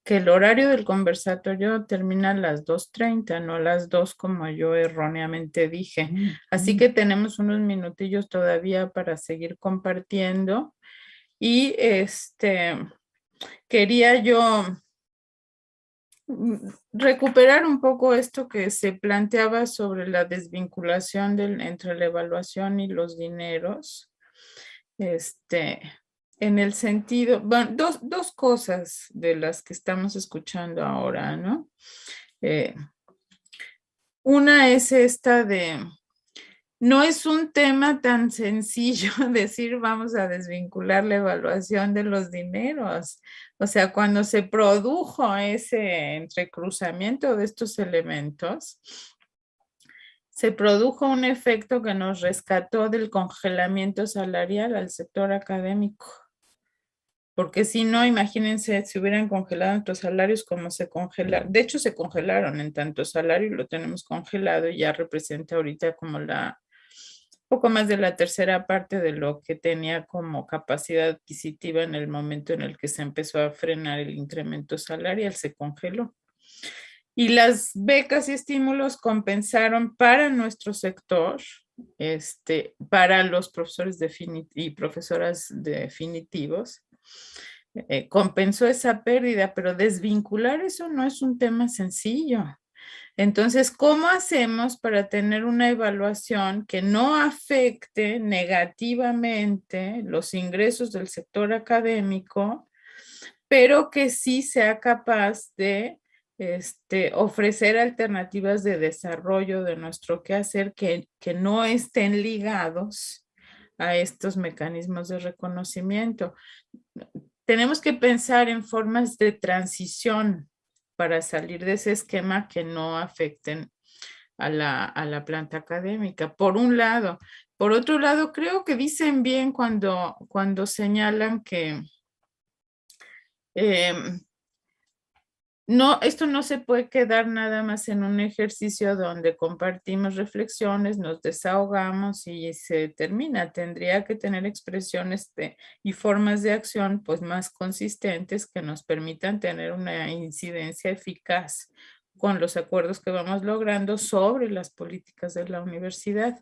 que el horario del conversatorio termina a las 2:30, no a las 2 como yo erróneamente dije. Así que tenemos unos minutillos todavía para seguir compartiendo. Y quería yo recuperar un poco esto que se planteaba sobre la desvinculación entre la evaluación y los dineros. En el sentido, bueno, dos cosas de las que estamos escuchando ahora, ¿no? Una es esta de, no es un tema tan sencillo decir vamos a desvincular la evaluación de los dineros. O sea, cuando se produjo ese entrecruzamiento de estos elementos, se produjo un efecto que nos rescató del congelamiento salarial al sector académico. Porque si no, imagínense, si hubieran congelado nuestros salarios como se congelaron. De hecho, se congelaron en tanto salario y lo tenemos congelado y ya representa ahorita como poco más de la tercera parte de lo que tenía como capacidad adquisitiva en el momento en el que se empezó a frenar el incremento salarial, se congeló. Y las becas y estímulos compensaron para nuestro sector, para los profesores y profesoras definitivos, compensó esa pérdida, pero desvincular eso no es un tema sencillo. Entonces, ¿cómo hacemos para tener una evaluación que no afecte negativamente los ingresos del sector académico, pero que sí sea capaz de ofrecer alternativas de desarrollo de nuestro quehacer que no estén ligados a estos mecanismos de reconocimiento? Tenemos que pensar en formas de transición para salir de ese esquema que no afecten a la planta académica, por un lado. Por otro lado, creo que dicen bien cuando señalan que no, esto no se puede quedar nada más en un ejercicio donde compartimos reflexiones, nos desahogamos y se termina. Tendría que tener expresiones y formas de acción pues más consistentes que nos permitan tener una incidencia eficaz con los acuerdos que vamos logrando sobre las políticas de la universidad.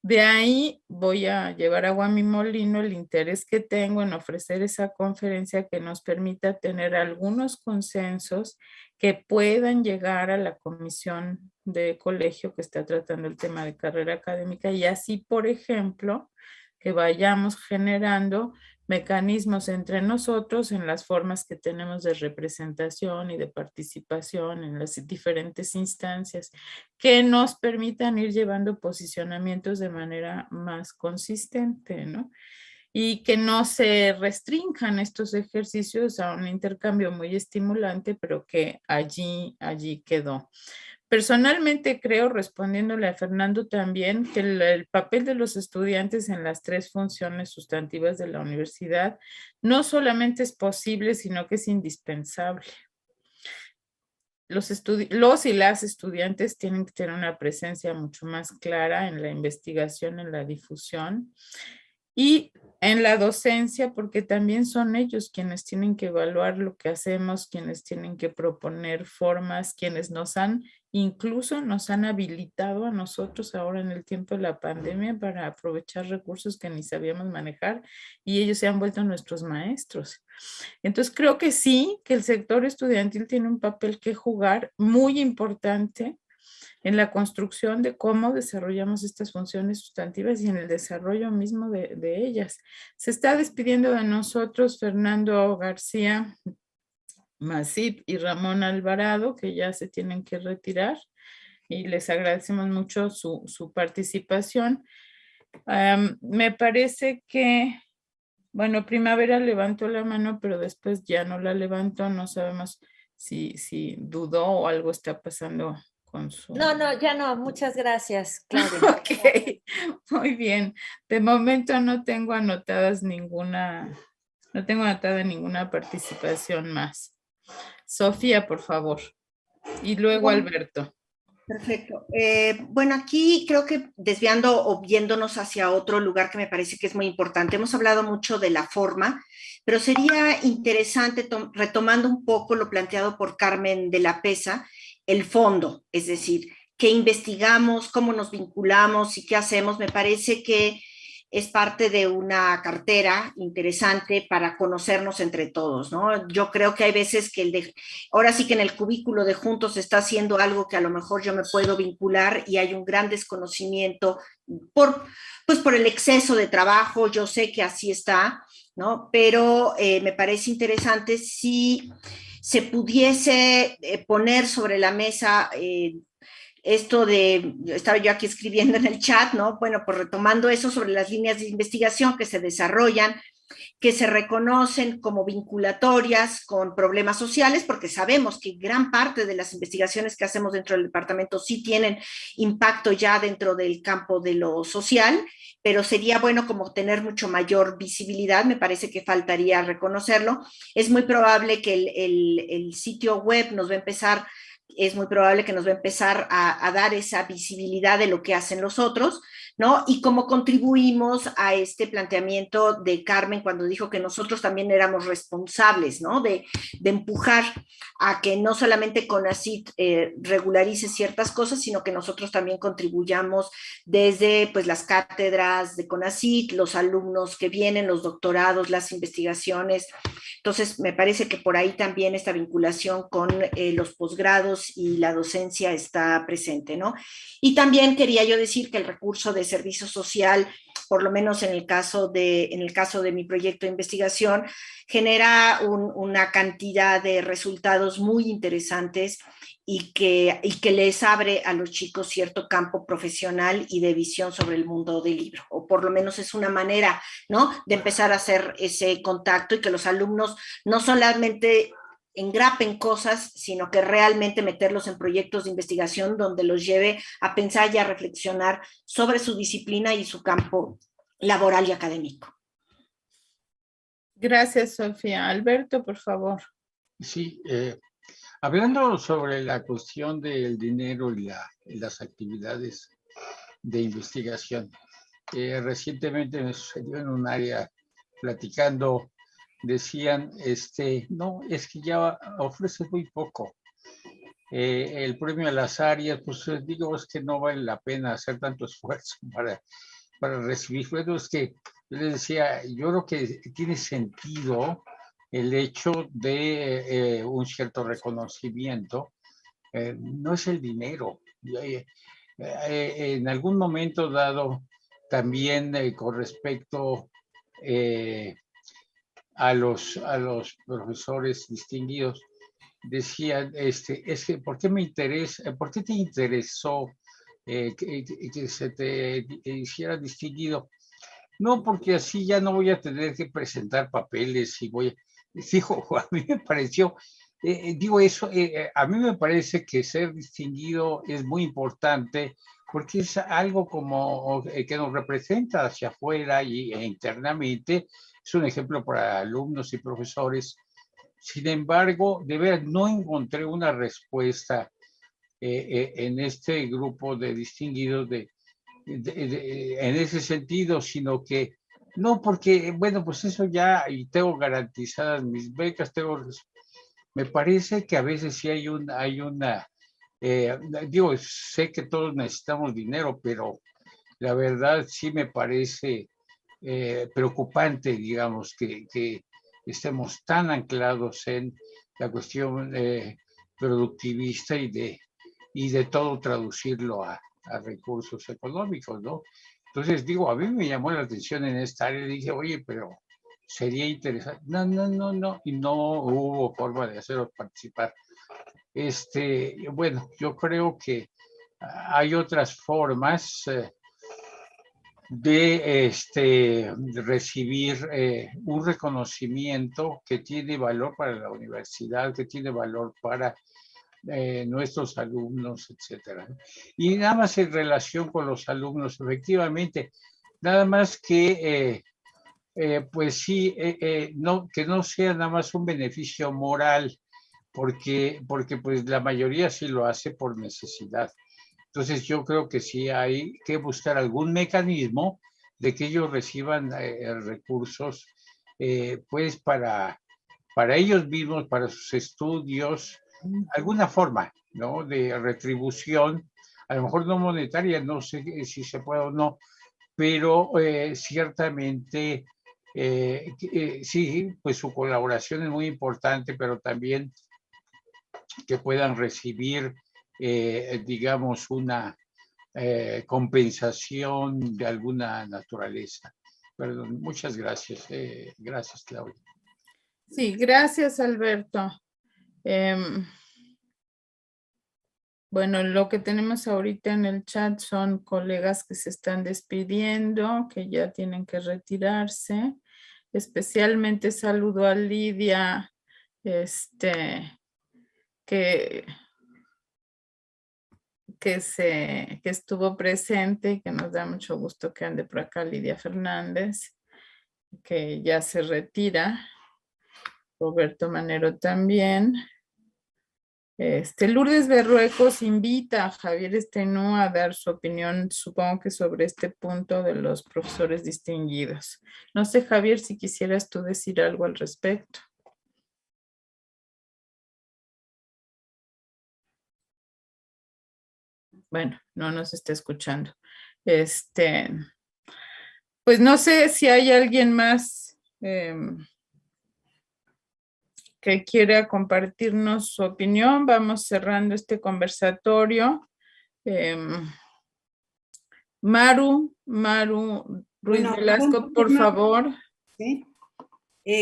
De ahí voy a llevar agua a mi molino el interés que tengo en ofrecer esa conferencia que nos permita tener algunos consensos que puedan llegar a la comisión de colegio que está tratando el tema de carrera académica y así, por ejemplo, que vayamos generando mecanismos entre nosotros en las formas que tenemos de representación y de participación en las diferentes instancias que nos permitan ir llevando posicionamientos de manera más consistente, ¿no? Y que no se restrinjan estos ejercicios a un intercambio muy estimulante, pero que allí quedó. Personalmente creo, respondiéndole a Fernando también, que el papel de los estudiantes en las tres funciones sustantivas de la universidad no solamente es posible, sino que es indispensable. Los y las estudiantes tienen que tener una presencia mucho más clara en la investigación, en la difusión y en la docencia, porque también son ellos quienes tienen que evaluar lo que hacemos, quienes tienen que proponer formas, quienes incluso nos han habilitado a nosotros ahora en el tiempo de la pandemia para aprovechar recursos que ni sabíamos manejar y ellos se han vuelto nuestros maestros. Entonces creo que sí, que el sector estudiantil tiene un papel que jugar muy importante en la construcción de cómo desarrollamos estas funciones sustantivas y en el desarrollo mismo de ellas. Se está despidiendo de nosotros Fernando García Masip y Ramón Alvarado, que ya se tienen que retirar y les agradecemos mucho su participación. Me parece que, bueno, Primavera levantó la mano, pero después ya no la levantó, no sabemos si dudó o algo está pasando. No, ya no. Muchas gracias, Claudia. Ok, muy bien. De momento no tengo anotada ninguna participación más. Sofía, por favor. Y luego Alberto. Perfecto. Bueno, aquí creo que desviando o viéndonos hacia otro lugar que me parece que es muy importante, hemos hablado mucho de la forma, pero sería interesante, retomando un poco lo planteado por Carmen de la Pesa, el fondo, es decir, qué investigamos, cómo nos vinculamos y qué hacemos. Me parece que es parte de una cartera interesante para conocernos entre todos, ¿no? Yo creo que hay veces que ahora sí que en el cubículo de juntos se está haciendo algo que a lo mejor yo me puedo vincular y hay un gran desconocimiento por el exceso de trabajo. Yo sé que así está, ¿no? Pero me parece interesante si se pudiese poner sobre la mesa esto estaba yo aquí escribiendo en el chat, ¿no? Bueno, pues retomando eso sobre las líneas de investigación que se desarrollan, que se reconocen como vinculatorias con problemas sociales, porque sabemos que gran parte de las investigaciones que hacemos dentro del departamento sí tienen impacto ya dentro del campo de lo social, pero sería bueno como tener mucho mayor visibilidad. Me parece que faltaría reconocerlo. Es muy probable que el sitio web nos va a empezar a dar esa visibilidad de lo que hacen los otros, ¿no? Y cómo contribuimos a este planteamiento de Carmen cuando dijo que nosotros también éramos responsables, ¿no? De empujar a que no solamente CONACYT regularice ciertas cosas, sino que nosotros también contribuyamos desde pues, las cátedras de CONACYT, los alumnos que vienen, los doctorados, las investigaciones. Entonces, me parece que por ahí también esta vinculación con los posgrados y la docencia está presente, ¿no? Y también quería yo decir que el recurso de servicio social, por lo menos en el caso de mi proyecto de investigación, genera una cantidad de resultados muy interesantes y que les abre a los chicos cierto campo profesional y de visión sobre el mundo del libro, o por lo menos es una manera, ¿no?, de empezar a hacer ese contacto y que los alumnos no solamente engrapen cosas, sino que realmente meterlos en proyectos de investigación donde los lleve a pensar y a reflexionar sobre su disciplina y su campo laboral y académico. Gracias, Sofía. Alberto, por favor. Sí, hablando sobre la cuestión del dinero y las actividades de investigación, recientemente me sucedió en un área platicando, decían, no, es que ya ofreces muy poco. El premio a las áreas, pues digo, es que no vale la pena hacer tanto esfuerzo para recibir. Bueno, es que yo les decía, yo creo que tiene sentido el hecho de un cierto reconocimiento, no es el dinero. En algún momento dado, también con respecto a los profesores distinguidos, decían, es que, ¿por qué te interesó que se te hiciera distinguido? No, porque así ya no voy a tener que presentar papeles y dijo, a mí me pareció, a mí me parece que ser distinguido es muy importante porque es algo como que nos representa hacia afuera e internamente, es un ejemplo para alumnos y profesores. Sin embargo, de veras, no encontré una respuesta en este grupo de distinguidos en ese sentido, sino que no, porque, bueno, pues eso ya, y tengo garantizadas mis becas, me parece que a veces sí hay una, sé que todos necesitamos dinero, pero la verdad sí me parece preocupante, digamos, que estemos tan anclados en la cuestión productivista y de todo traducirlo a recursos económicos, ¿no? Entonces, a mí me llamó la atención en esta área, dije, oye, pero sería interesante. No, y no hubo forma de hacerlos participar. Bueno, yo creo que hay otras formas de recibir un reconocimiento que tiene valor para la universidad, que tiene valor para nuestros alumnos, etcétera. Y nada más en relación con los alumnos, efectivamente, nada más que, pues sí, que no sea nada más un beneficio moral, porque pues la mayoría sí lo hace por necesidad. Entonces yo creo que sí hay que buscar algún mecanismo de que ellos reciban recursos, pues para ellos mismos, para sus estudios, alguna forma, ¿no?, de retribución, a lo mejor no monetaria, no sé si se puede o no, pero ciertamente sí, pues su colaboración es muy importante, pero también que puedan recibir, digamos, una compensación de alguna naturaleza. Perdón, muchas gracias. Gracias, Claudia. Sí, gracias, Alberto. Bueno, lo que tenemos ahorita en el chat son colegas que se están despidiendo, que ya tienen que retirarse. Especialmente saludo a Lidia, que estuvo presente y que nos da mucho gusto que ande por acá, Lidia Fernández, que ya se retira. Roberto Manero también. Lourdes Berruecos invita a Javier Estenú a dar su opinión, supongo que sobre este punto de los profesores distinguidos. No sé, Javier, si quisieras tú decir algo al respecto. bueno, no nos está escuchando. Pues no sé si hay alguien más que quiera compartirnos su opinión. Vamos cerrando este conversatorio. Maru Ruiz Velasco, por favor. ¿Sí?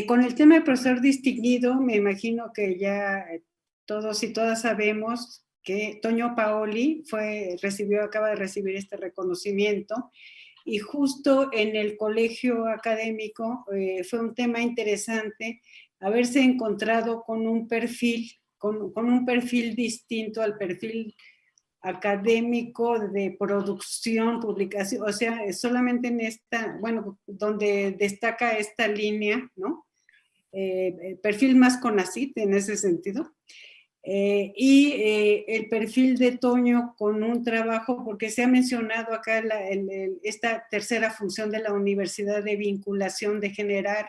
Con el tema del profesor distinguido, me imagino que ya todos y todas sabemos que Toño Paoli acaba de recibir este reconocimiento, y justo en el colegio académico fue un tema interesante haberse encontrado con un perfil, con un perfil distinto al perfil académico de producción, publicación, o sea, solamente en esta, bueno, donde destaca esta línea, ¿no? Perfil más CONACYT en ese sentido. El perfil de Toño con un trabajo, porque se ha mencionado acá esta tercera función de la universidad de vinculación, de generar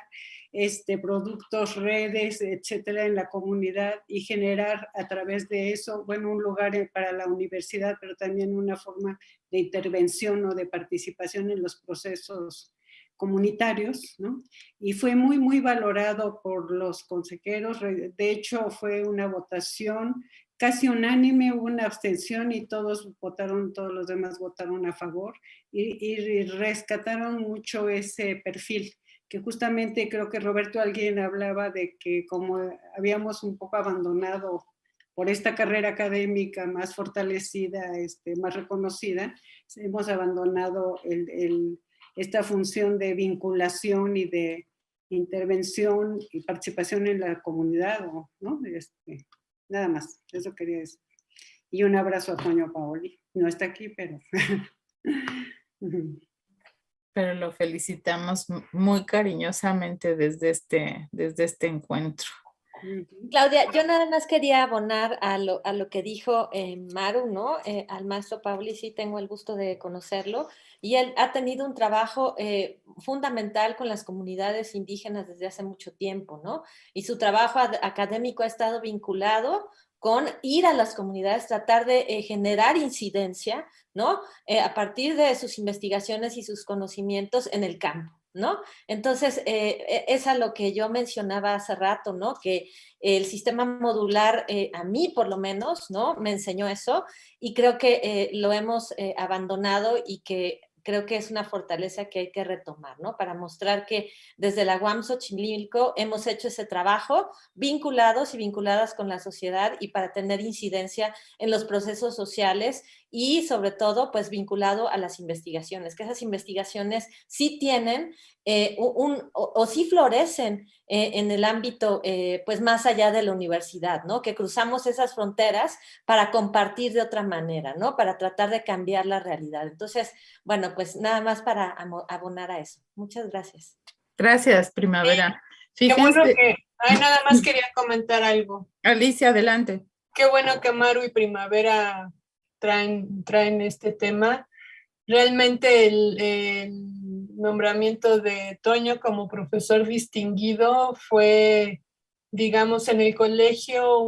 productos, redes, etcétera, en la comunidad, y generar a través de eso, bueno, un lugar para la universidad, pero también una forma de intervención o de participación en los procesos comunitarios, ¿no? Y fue muy, muy valorado por los consejeros. De hecho, fue una votación casi unánime, hubo una abstención y todos los demás votaron a favor y rescataron mucho ese perfil, que justamente creo que Roberto, alguien hablaba de que como habíamos un poco abandonado por esta carrera académica más fortalecida, más reconocida, hemos abandonado esta función de vinculación y de intervención y participación en la comunidad, ¿no? Nada más, eso quería decir. Y un abrazo a Toño Paoli. No está aquí, pero... Pero lo felicitamos muy cariñosamente desde este encuentro. Claudia, yo nada más quería abonar a lo que dijo Maru, ¿no? Al maestro Paoli sí tengo el gusto de conocerlo, y él ha tenido un trabajo fundamental con las comunidades indígenas desde hace mucho tiempo, ¿no? Y su trabajo académico ha estado vinculado con ir a las comunidades, tratar de generar incidencia, ¿no? A partir de sus investigaciones y sus conocimientos en el campo, ¿no? Entonces, es a lo que yo mencionaba hace rato, ¿no? Que el sistema modular, a mí por lo menos, ¿no? Me enseñó eso, y creo que lo hemos abandonado, y que creo que es una fortaleza que hay que retomar, ¿no? Para mostrar que desde la UAM Xochimilco hemos hecho ese trabajo vinculados y vinculadas con la sociedad, y para tener incidencia en los procesos sociales, y sobre todo, pues vinculado a las investigaciones, que esas investigaciones sí tienen o sí florecen en el ámbito, pues más allá de la universidad, ¿no? Que cruzamos esas fronteras para compartir de otra manera, ¿no? Para tratar de cambiar la realidad. Entonces, bueno, pues nada más para abonar a eso. Muchas gracias. Gracias, Primavera. Qué bueno que, nada más quería comentar algo. Alicia, adelante. Qué bueno que Maru y Primavera traen este tema. Realmente el nombramiento de Toño como profesor distinguido fue, digamos, en el colegio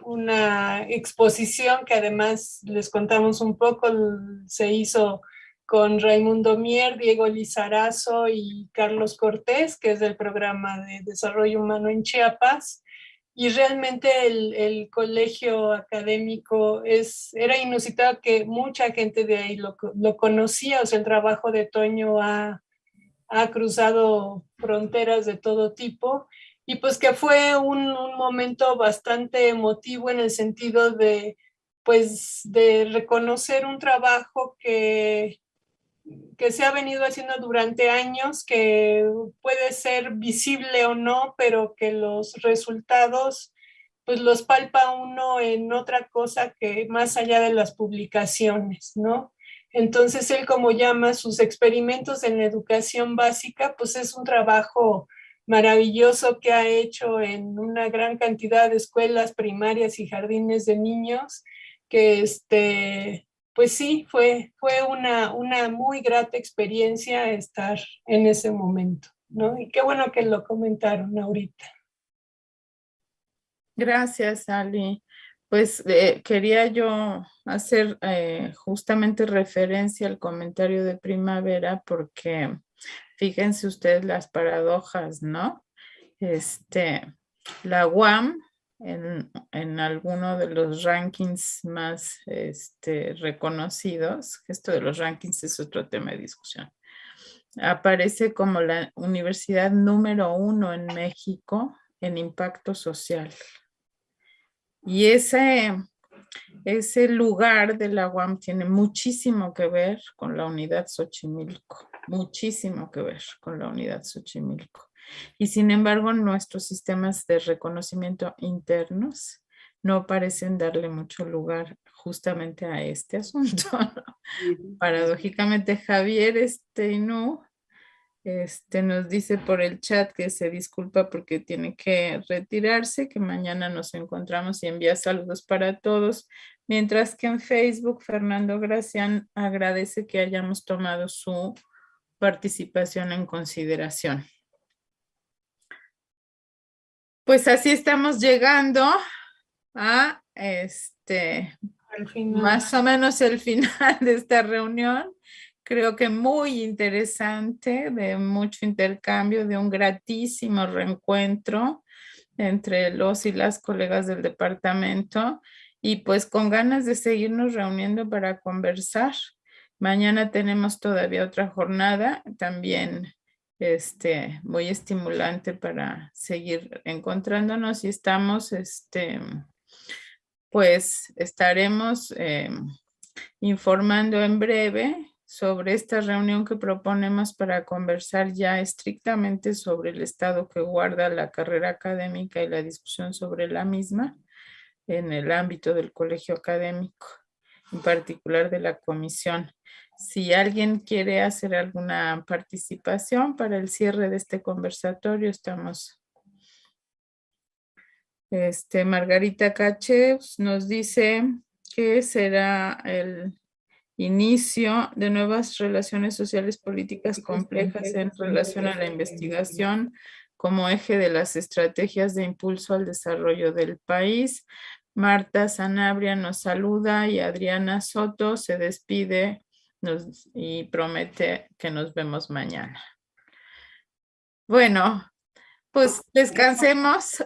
una exposición que además les contamos un poco, se hizo con Raimundo Mier, Diego Lizarazo y Carlos Cortés, que es del programa de Desarrollo Humano en Chiapas. Y realmente el colegio académico era inusitado que mucha gente de ahí lo conocía. O sea, el trabajo de Toño ha cruzado fronteras de todo tipo, y pues que fue un momento bastante emotivo en el sentido de, pues, de reconocer un trabajo que se ha venido haciendo durante años, que puede ser visible o no, pero que los resultados pues los palpa uno en otra cosa que más allá de las publicaciones, ¿no? Entonces él, como llama sus experimentos en la educación básica, pues es un trabajo maravilloso que ha hecho en una gran cantidad de escuelas primarias y jardines de niños, que pues sí, fue una muy grata experiencia estar en ese momento, ¿no? Y qué bueno que lo comentaron ahorita. Gracias, Ali. Pues quería yo hacer justamente referencia al comentario de Primavera, porque fíjense ustedes las paradojas, ¿no? La UAM en alguno de los rankings más reconocidos, esto de los rankings es otro tema de discusión, aparece como la universidad número 1 en México en impacto social. Y ese lugar de la UAM tiene muchísimo que ver con la unidad Xochimilco, muchísimo que ver con la unidad Xochimilco. Y sin embargo, nuestros sistemas de reconocimiento internos no parecen darle mucho lugar justamente a este asunto, ¿no? Paradójicamente, Javier Inú nos dice por el chat que se disculpa porque tiene que retirarse, que mañana nos encontramos y envía saludos para todos, mientras que en Facebook Fernando Gracián agradece que hayamos tomado su participación en consideración. Pues así estamos llegando a más o menos el final de esta reunión. Creo que muy interesante, de mucho intercambio, de un gratísimo reencuentro entre los y las colegas del departamento y pues con ganas de seguirnos reuniendo para conversar. Mañana tenemos todavía otra jornada, también muy estimulante para seguir encontrándonos y estamos, pues estaremos informando en breve sobre esta reunión que proponemos para conversar ya estrictamente sobre el estado que guarda la carrera académica y la discusión sobre la misma en el ámbito del colegio académico, en particular de la comisión. Si alguien quiere hacer alguna participación para el cierre de este conversatorio, estamos. Margarita Cacheus nos dice que será el inicio de nuevas relaciones sociales políticas complejas en relación a la investigación como eje de las estrategias de impulso al desarrollo del país. Marta Sanabria nos saluda y Adriana Soto se despide y promete que nos vemos mañana. Bueno, pues descansemos.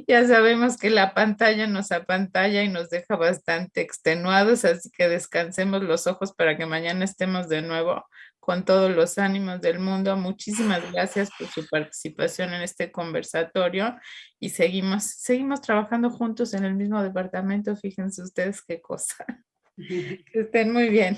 Ya sabemos que la pantalla nos apantalla y nos deja bastante extenuados, así que descansemos los ojos para que mañana estemos de nuevo con todos los ánimos del mundo. Muchísimas gracias por su participación en este conversatorio y seguimos trabajando juntos en el mismo departamento. Fíjense ustedes qué cosa. Que estén muy bien.